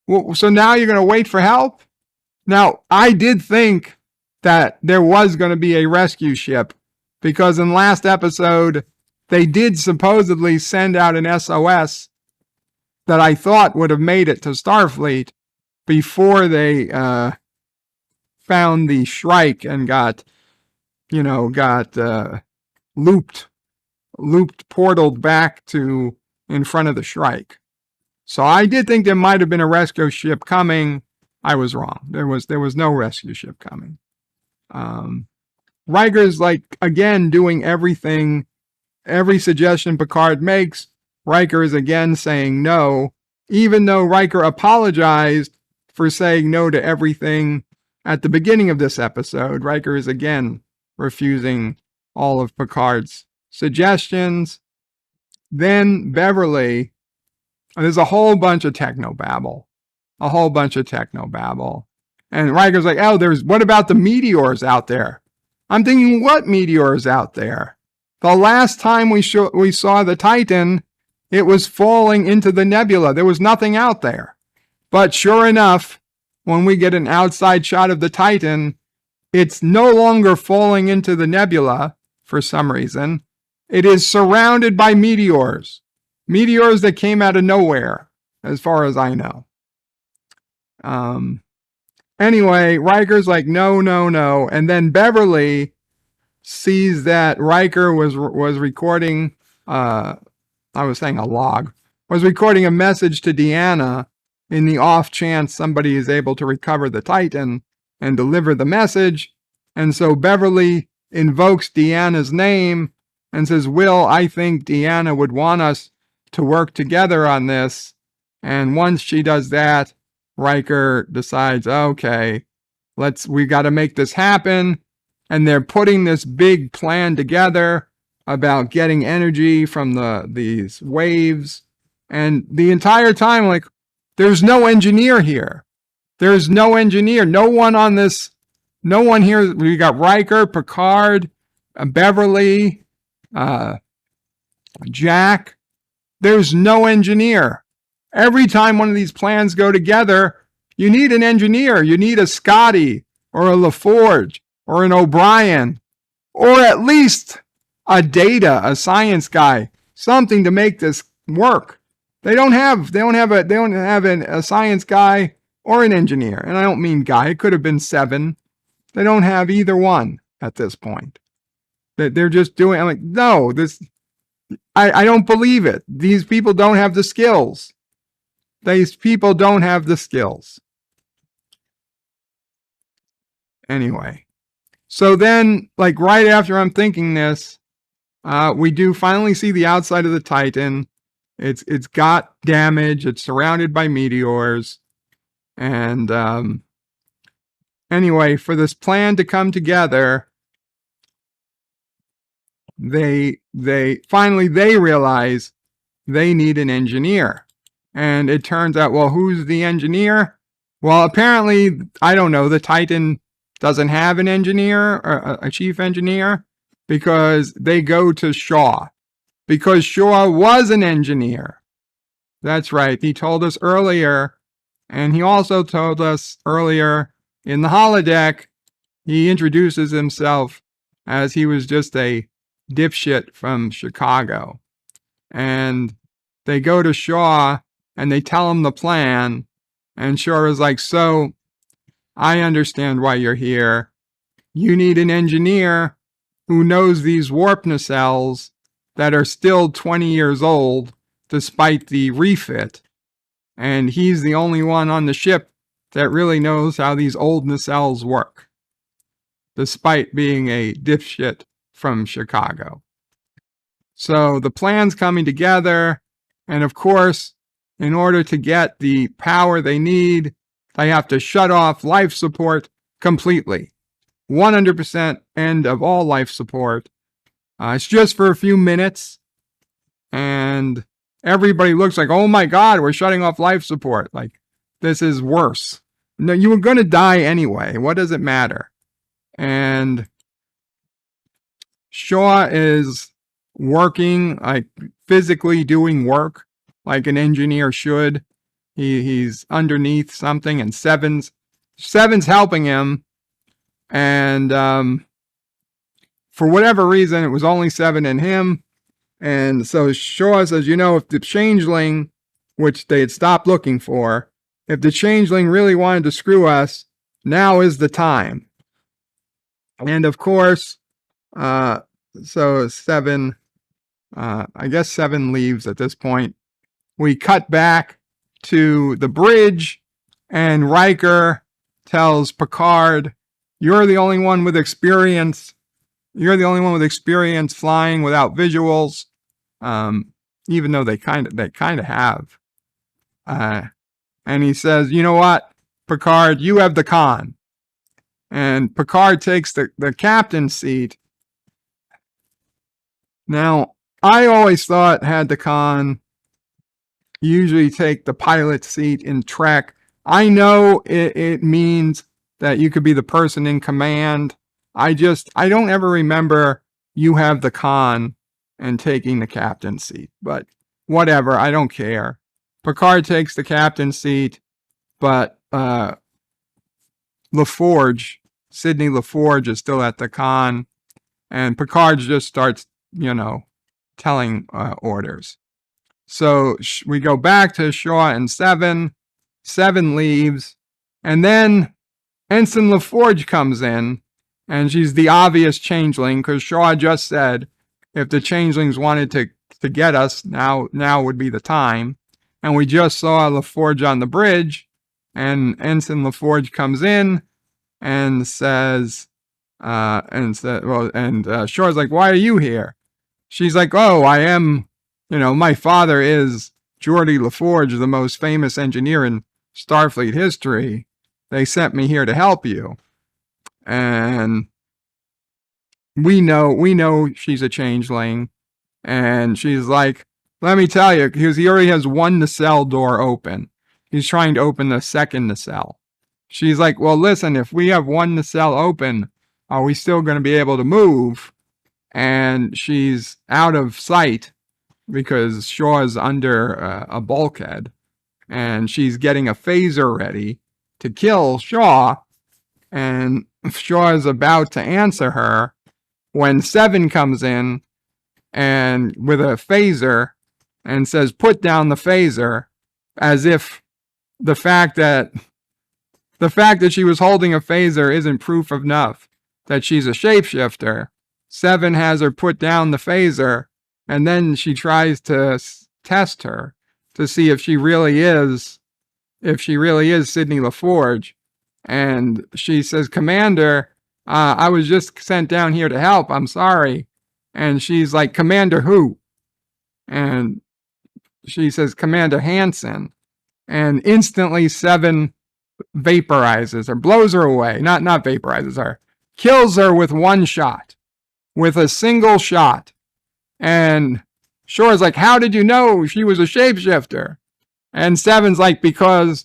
Well, so now you're going to wait for help? Now, I did think that there was going to be a rescue ship, because in last episode, they did supposedly send out an SOS that I thought would have made it to Starfleet before they found the Shrike and got looped portaled back to in front of the Shrike. So I did think there might have been a rescue ship coming. I was wrong. There was no rescue ship coming. Riker's like, again, doing everything, every suggestion Picard makes, Riker is again saying no, even though Riker apologized for saying no to everything at the beginning of this episode. Riker is again refusing all of Picard's suggestions. Then Beverly There's a whole bunch of technobabble. A whole bunch of technobabble. And Riker's like, oh, what about the meteors out there? I'm thinking, what meteors out there? The last time we saw the Titan, it was falling into the nebula. There was nothing out there. But sure enough, when we get an outside shot of the Titan, it's no longer falling into the nebula for some reason. It is surrounded by meteors. Meteors that came out of nowhere, as far as I know. Anyway, Riker's like, no. And then Beverly sees that Riker was recording, I was saying a log, was recording a message to Deanna in the off chance somebody is able to recover the Titan and deliver the message. And so Beverly invokes Deanna's name and says, Will, I think Deanna would want us to work together on this. And once she does that, Riker decides, okay, we got to make this happen. And they're putting this big plan together about getting energy from these waves. And the entire time, like, there's no engineer here. There's no engineer. No one on this. No one here. We got Riker, Picard, Beverly, Jack. There's no engineer. Every time one of these plans go together, you need an engineer. You need a Scotty or a LaForge or an O'Brien, or at least a Data, a science guy, something to make this work. They don't have a science guy or an engineer. And I don't mean guy. It could have been 7. They don't have either one at this point. They're just doing, I'm like, no, I don't believe it. These people don't have the skills. These people don't have the skills. Anyway. So then, like right after I'm thinking this, we do finally see the outside of the Titan. It's got damage. It's surrounded by meteors. And anyway, for this plan to come together, they finally realize they need an engineer. And it turns out, well, who's the engineer? Well, apparently, I don't know, the Titan doesn't have an engineer or a chief engineer, because they go to Shaw, because Shaw was an engineer. That's right. He told us earlier, and he also told us earlier in the holodeck, he introduces himself as he was just a dipshit from Chicago. And they go to Shaw and they tell him the plan, and Shaw is like, so I understand why you're here. You need an engineer who knows these warp nacelles that are still 20 years old despite the refit. And he's the only one on the ship that really knows how these old nacelles work, despite being a dipshit from Chicago. So the plan's coming together, and of course, in order to get the power they need, they have to shut off life support completely. 100% end of all life support. It's just for a few minutes, and everybody looks like, oh my God, we're shutting off life support. Like, this is worse. No, you were going to die anyway. What does it matter? And Shaw is working, like physically doing work like an engineer should. He's underneath something, and Seven's helping him. And for whatever reason, it was only 7 and him. And so Shaw says, you know, if the changeling, which they had stopped looking for, if the changeling really wanted to screw us, now is the time. And of course, so 7, I guess 7 leaves at this point. We cut back to the bridge, and Riker tells Picard, you're the only one with experience. You're the only one with experience flying without visuals, even though they kind of have. And he says, you know what, Picard, you have the con. And Picard takes the captain's seat. Now, I always thought had the con You usually take the pilot seat in Trek. I know it means that you could be the person in command. I don't ever remember you have the con and taking the captain's seat, but whatever, I don't care. Picard takes the captain's seat, but LaForge, Sidney LaForge is still at the con, and Picard just starts, telling orders. So we go back to Shaw and Seven. Seven leaves, and then Ensign LaForge comes in, and she's the obvious changeling, because Shaw just said if the changelings wanted to get us, now would be the time. And we just saw LaForge on the bridge, and Ensign LaForge comes in and says, Shaw's like, "Why are you here?" She's like, "Oh, I am, my father is Geordi LaForge, the most famous engineer in Starfleet history. They sent me here to help you." And we know she's a changeling. And she's like, "Let me tell you," because he already has one nacelle door open. He's trying to open the second nacelle. She's like, "Well, listen, if we have one nacelle open, are we still going to be able to move?" And she's out of sight because Shaw's under a bulkhead. And she's getting a phaser ready to kill Shaw. And Shaw is about to answer her when Seven comes in and with a phaser and says, "Put down the phaser," as if the fact that she was holding a phaser isn't proof enough that she's a shapeshifter. Seven has her put down the phaser, and then she tries to test her to see if she really is Sidney LaForge. And she says, "Commander, I was just sent down here to help. I'm sorry." And she's like, "Commander who?" And she says, "Commander Hansen." And instantly Seven vaporizes her, blows her away. Not vaporizes her. Kills her with one shot. With a single shot. And Shaw's like, "How did you know she was a shapeshifter?" And Seven's like, "Because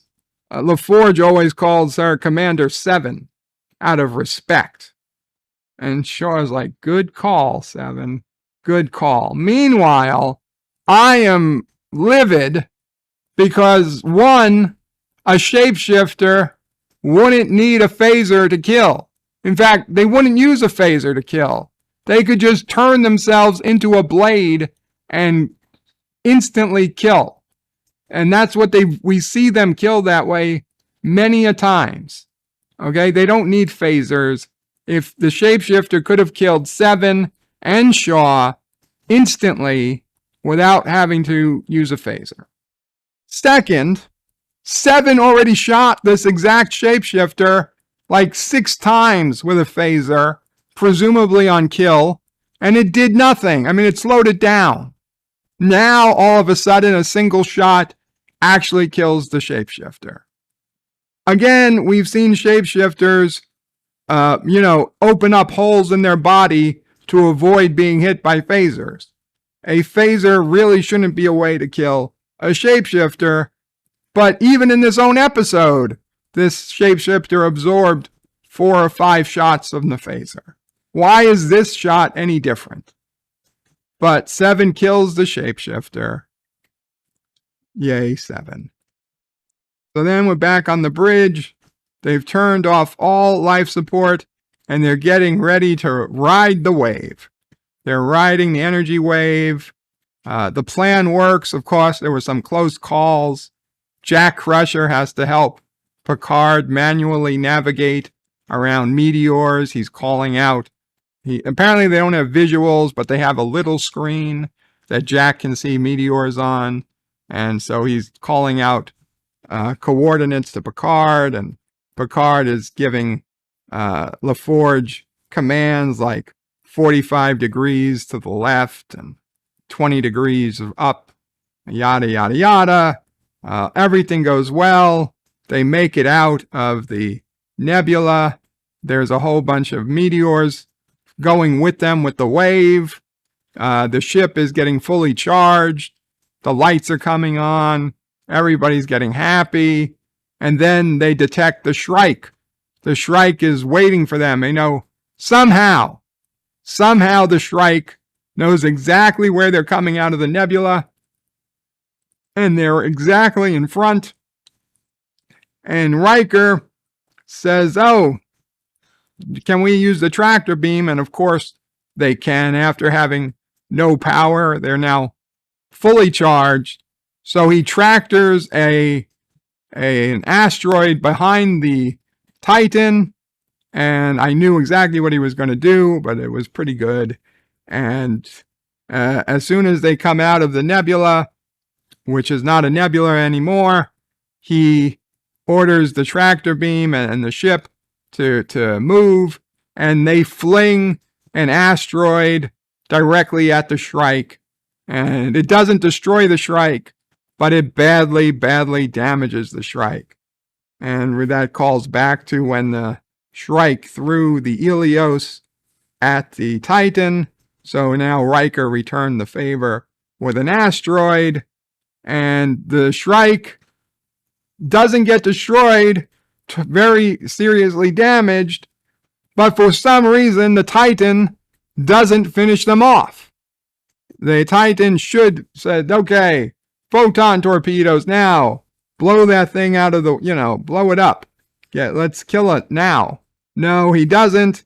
LaForge always calls her Commander Seven out of respect." And Shaw's like, "Good call, Seven. Good call." Meanwhile, I am livid because, one, a shapeshifter wouldn't need a phaser to kill. In fact, they wouldn't use a phaser to kill. They could just turn themselves into a blade and instantly kill. And that's what we see them kill that way many a times. Okay, they don't need phasers. If the shapeshifter could have killed Seven and Shaw instantly without having to use a phaser. Second, Seven already shot this exact shapeshifter like 6 times with a phaser, presumably on kill, and it did nothing. I mean, it slowed it down. Now, all of a sudden, a single shot actually kills the shapeshifter. Again, we've seen shapeshifters, open up holes in their body to avoid being hit by phasers. A phaser really shouldn't be a way to kill a shapeshifter, but even in this own episode, this shapeshifter absorbed 4 or 5 shots of the phaser. Why is this shot any different? But Seven kills the shapeshifter. Yay, Seven. So then we're back on the bridge. They've turned off all life support, and they're getting ready to ride the wave. They're riding the energy wave. The plan works. Of course, there were some close calls. Jack Crusher has to help Picard manually navigate around meteors. He's calling out. Apparently, they don't have visuals, but they have a little screen that Jack can see meteors on. And so he's calling out coordinates to Picard, and Picard is giving LaForge commands like 45 degrees to the left and 20 degrees up, yada, yada, yada. Everything goes well. They make it out of the nebula. There's a whole bunch of meteors going with them with the wave. The ship is getting fully charged. the lights are coming on, everybody's getting happy, and then they detect the Shrike. The Shrike is waiting for them. They know somehow the Shrike knows exactly where they're coming out of the nebula, and they're exactly in front. And Riker says, oh, can we use the tractor beam? And of course they can. After having no power, they're now fully charged. So he tractors an asteroid behind the Titan, and I knew exactly what he was going to do, but it was pretty good. And as soon as they come out of the nebula, which is not a nebula anymore, he orders the tractor beam and the ship to move, and they fling an asteroid directly at the Shrike. And it doesn't destroy the Shrike, but it badly damages the Shrike. And that calls back to when the Shrike threw the Helios at the Titan. So now Riker returned the favor with an asteroid, and the Shrike doesn't get destroyed, very seriously damaged, but for some reason the Titan doesn't finish them off. The Titan should said, okay, photon torpedoes now. Blow that thing out of the, blow it up. Yeah, let's kill it now. No, he doesn't.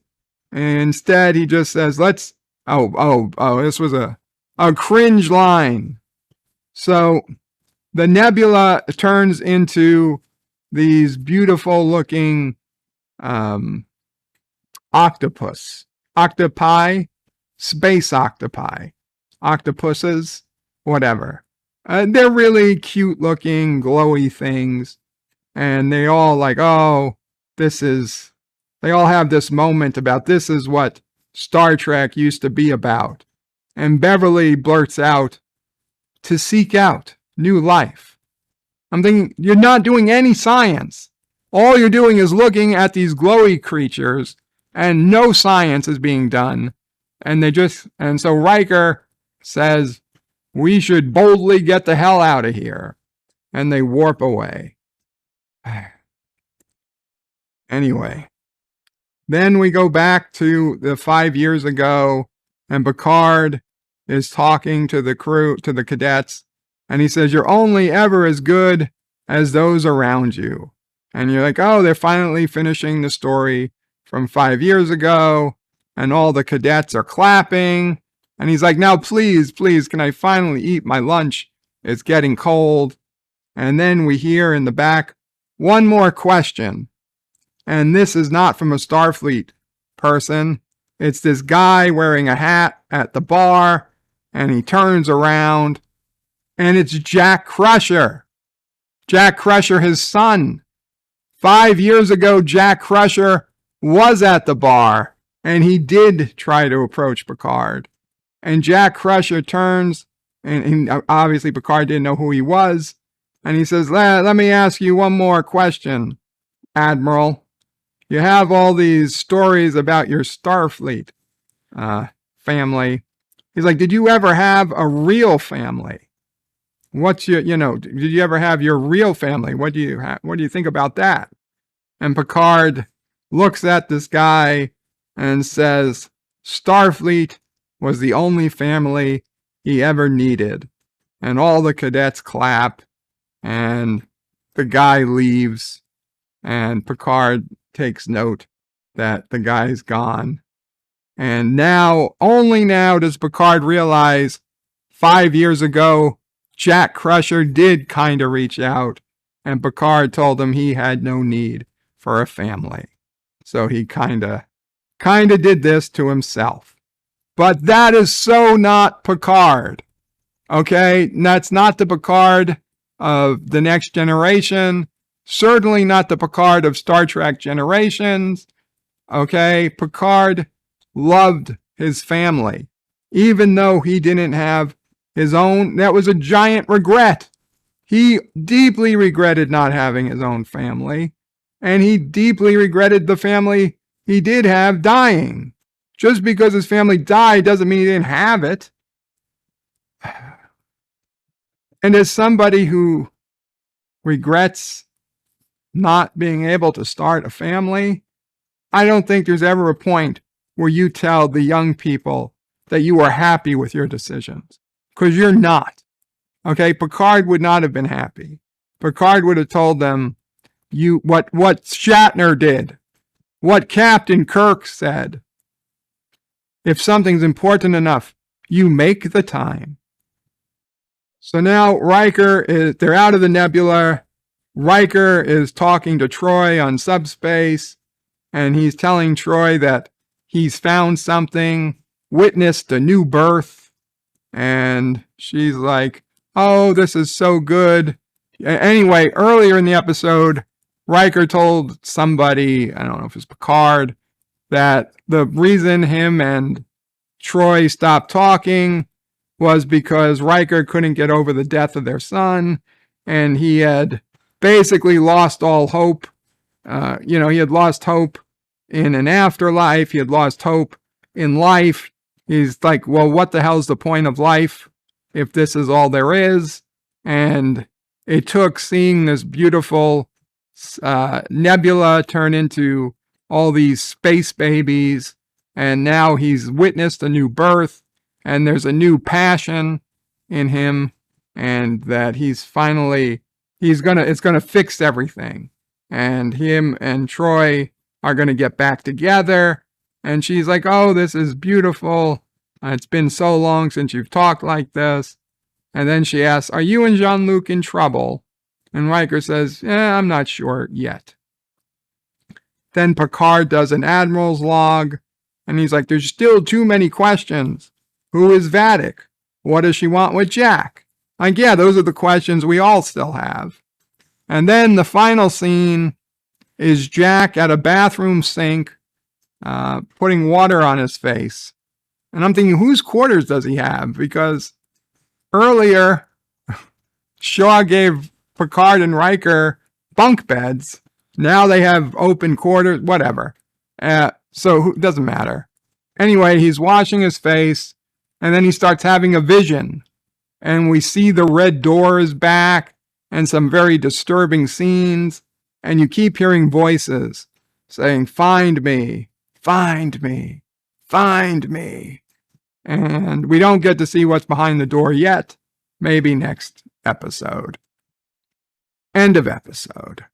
Instead, he just says, this was a cringe line. So the nebula turns into these beautiful looking octopi, space octopi, octopuses, whatever. They're really cute looking, glowy things. And they all they all have this moment about this is what Star Trek used to be about. And Beverly blurts out, to seek out new life. I'm thinking, you're not doing any science. All you're doing is looking at these glowy creatures, and no science is being done. And so Riker says, we should boldly get the hell out of here. And they warp away. Anyway, then we go back to the 5 years ago, and Picard is talking to the crew, to the cadets, and he says, you're only ever as good as those around you. And you're like, oh, they're finally finishing the story from 5 years ago, and all the cadets are clapping. And he's like, now please, can I finally eat my lunch? It's getting cold. And then we hear in the back, one more question. And this is not from a Starfleet person. It's this guy wearing a hat at the bar, and he turns around, and it's Jack Crusher. Jack Crusher, his son. 5 years ago, Jack Crusher was at the bar, and he did try to approach Picard. And Jack Crusher turns, and obviously Picard didn't know who he was, and he says, let me ask you one more question, Admiral. You have all these stories about your Starfleet family. He's like, did you ever have a real family? What's your, did you ever have your real family? What do you think about that? And Picard looks at this guy and says, Starfleet was the only family he ever needed. And all the cadets clap, and the guy leaves, and Picard takes note that the guy's gone. And only now does Picard realize 5 years ago, Jack Crusher did kind of reach out, and Picard told him he had no need for a family. So he kind of did this to himself. But that is so not Picard. Okay? That's not the Picard of The Next Generation. Certainly not the Picard of Star Trek Generations. Okay? Picard loved his family. Even though he didn't have his own, that was a giant regret. He deeply regretted not having his own family. And he deeply regretted the family he did have dying. Just because his family died doesn't mean he didn't have it. And as somebody who regrets not being able to start a family, I don't think there's ever a point where you tell the young people that you are happy with your decisions, because you're not. Okay, Picard would not have been happy. Picard would have told them what Shatner did, what Captain Kirk said. If something's important enough, you make the time. So now they're out of the nebula. Riker is talking to Troi on subspace, and he's telling Troi that he's found something, witnessed a new birth, and she's like, oh, this is so good. Anyway, earlier in the episode, Riker told somebody, I don't know if it's Picard, that the reason him and Troi stopped talking was because Riker couldn't get over the death of their son, and he had basically lost all hope. He had lost hope in an afterlife. He had lost hope in life. He's like, well, what the hell's the point of life if this is all there is? And it took seeing this beautiful nebula turn into all these space babies, and now he's witnessed a new birth, and there's a new passion in him, and that it's gonna fix everything, and him and Troi are gonna get back together. And she's like, oh, this is beautiful. It's been so long since you've talked like this. And then she asks, are you and Jean-Luc in trouble? And Riker says, I'm not sure yet. Then Picard does an admiral's log, and he's like, there's still too many questions. Who is Vadic? What does she want with Jack? Like, yeah, those are the questions we all still have. And then the final scene is Jack at a bathroom sink, putting water on his face. And I'm thinking, whose quarters does he have? Because earlier, Shaw gave Picard and Riker bunk beds. Now they have open quarters, whatever. So it doesn't matter. Anyway, he's washing his face, and then he starts having a vision. And we see the red door is back, and some very disturbing scenes. And you keep hearing voices saying, find me, find me, find me. And we don't get to see what's behind the door yet. Maybe next episode. End of episode.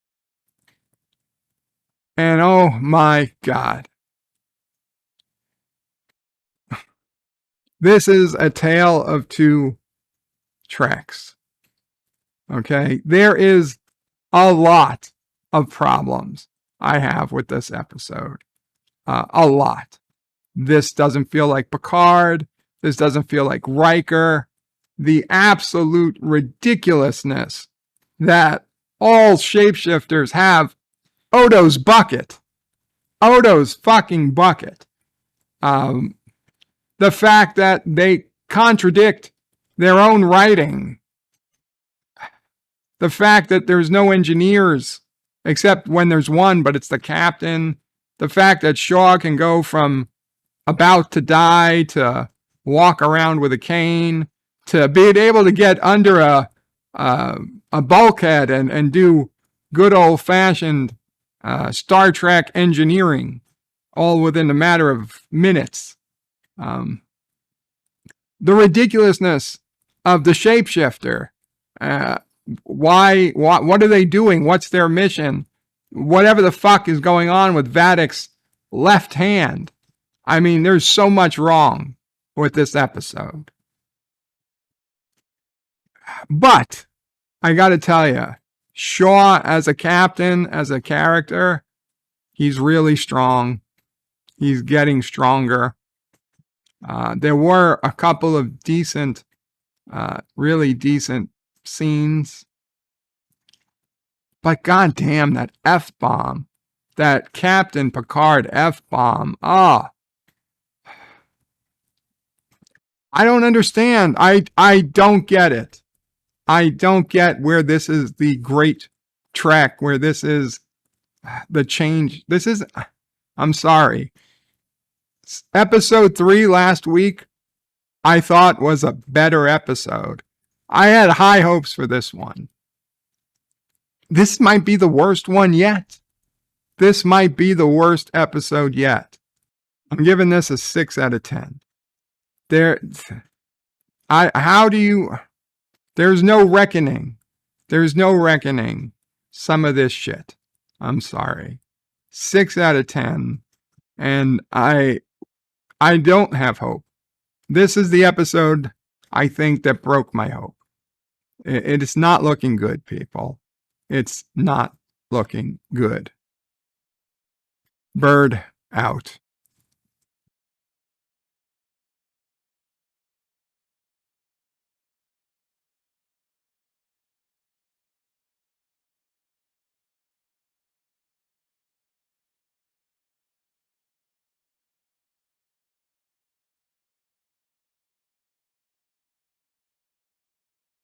And oh my God. This is a tale of two Treks. Okay? There is a lot of problems I have with this episode. A lot. This doesn't feel like Picard. This doesn't feel like Riker. The absolute ridiculousness that all shapeshifters have Odo's bucket. Odo's fucking bucket. The fact that they contradict their own writing. The fact that there's no engineers, except when there's one, but it's the captain. The fact that Shaw can go from about to die to walk around with a cane to being able to get under a bulkhead and do good old-fashioned Star Trek engineering, all within a matter of minutes. The ridiculousness of the shapeshifter. What are they doing? What's their mission? Whatever the fuck is going on with Vadic's left hand. I mean, there's so much wrong with this episode. But I got to tell you, Shaw as a captain, as a character, he's really strong. He's getting stronger. There were a couple of decent, really decent scenes. But goddamn, that F-bomb, that Captain Picard F-bomb, I don't understand. I don't get it. I don't get where this is the great Trek, where this is the change. I'm sorry. Episode 3 last week, I thought was a better episode. I had high hopes for this one. This might be the worst one yet. This might be the worst episode yet. I'm giving this a 6 out of 10. There's no reckoning. There's no reckoning some of this shit. I'm sorry. 6 out of 10. And I don't have hope. This is the episode, I think, that broke my hope. It is not looking good, people. It's not looking good. Bird out.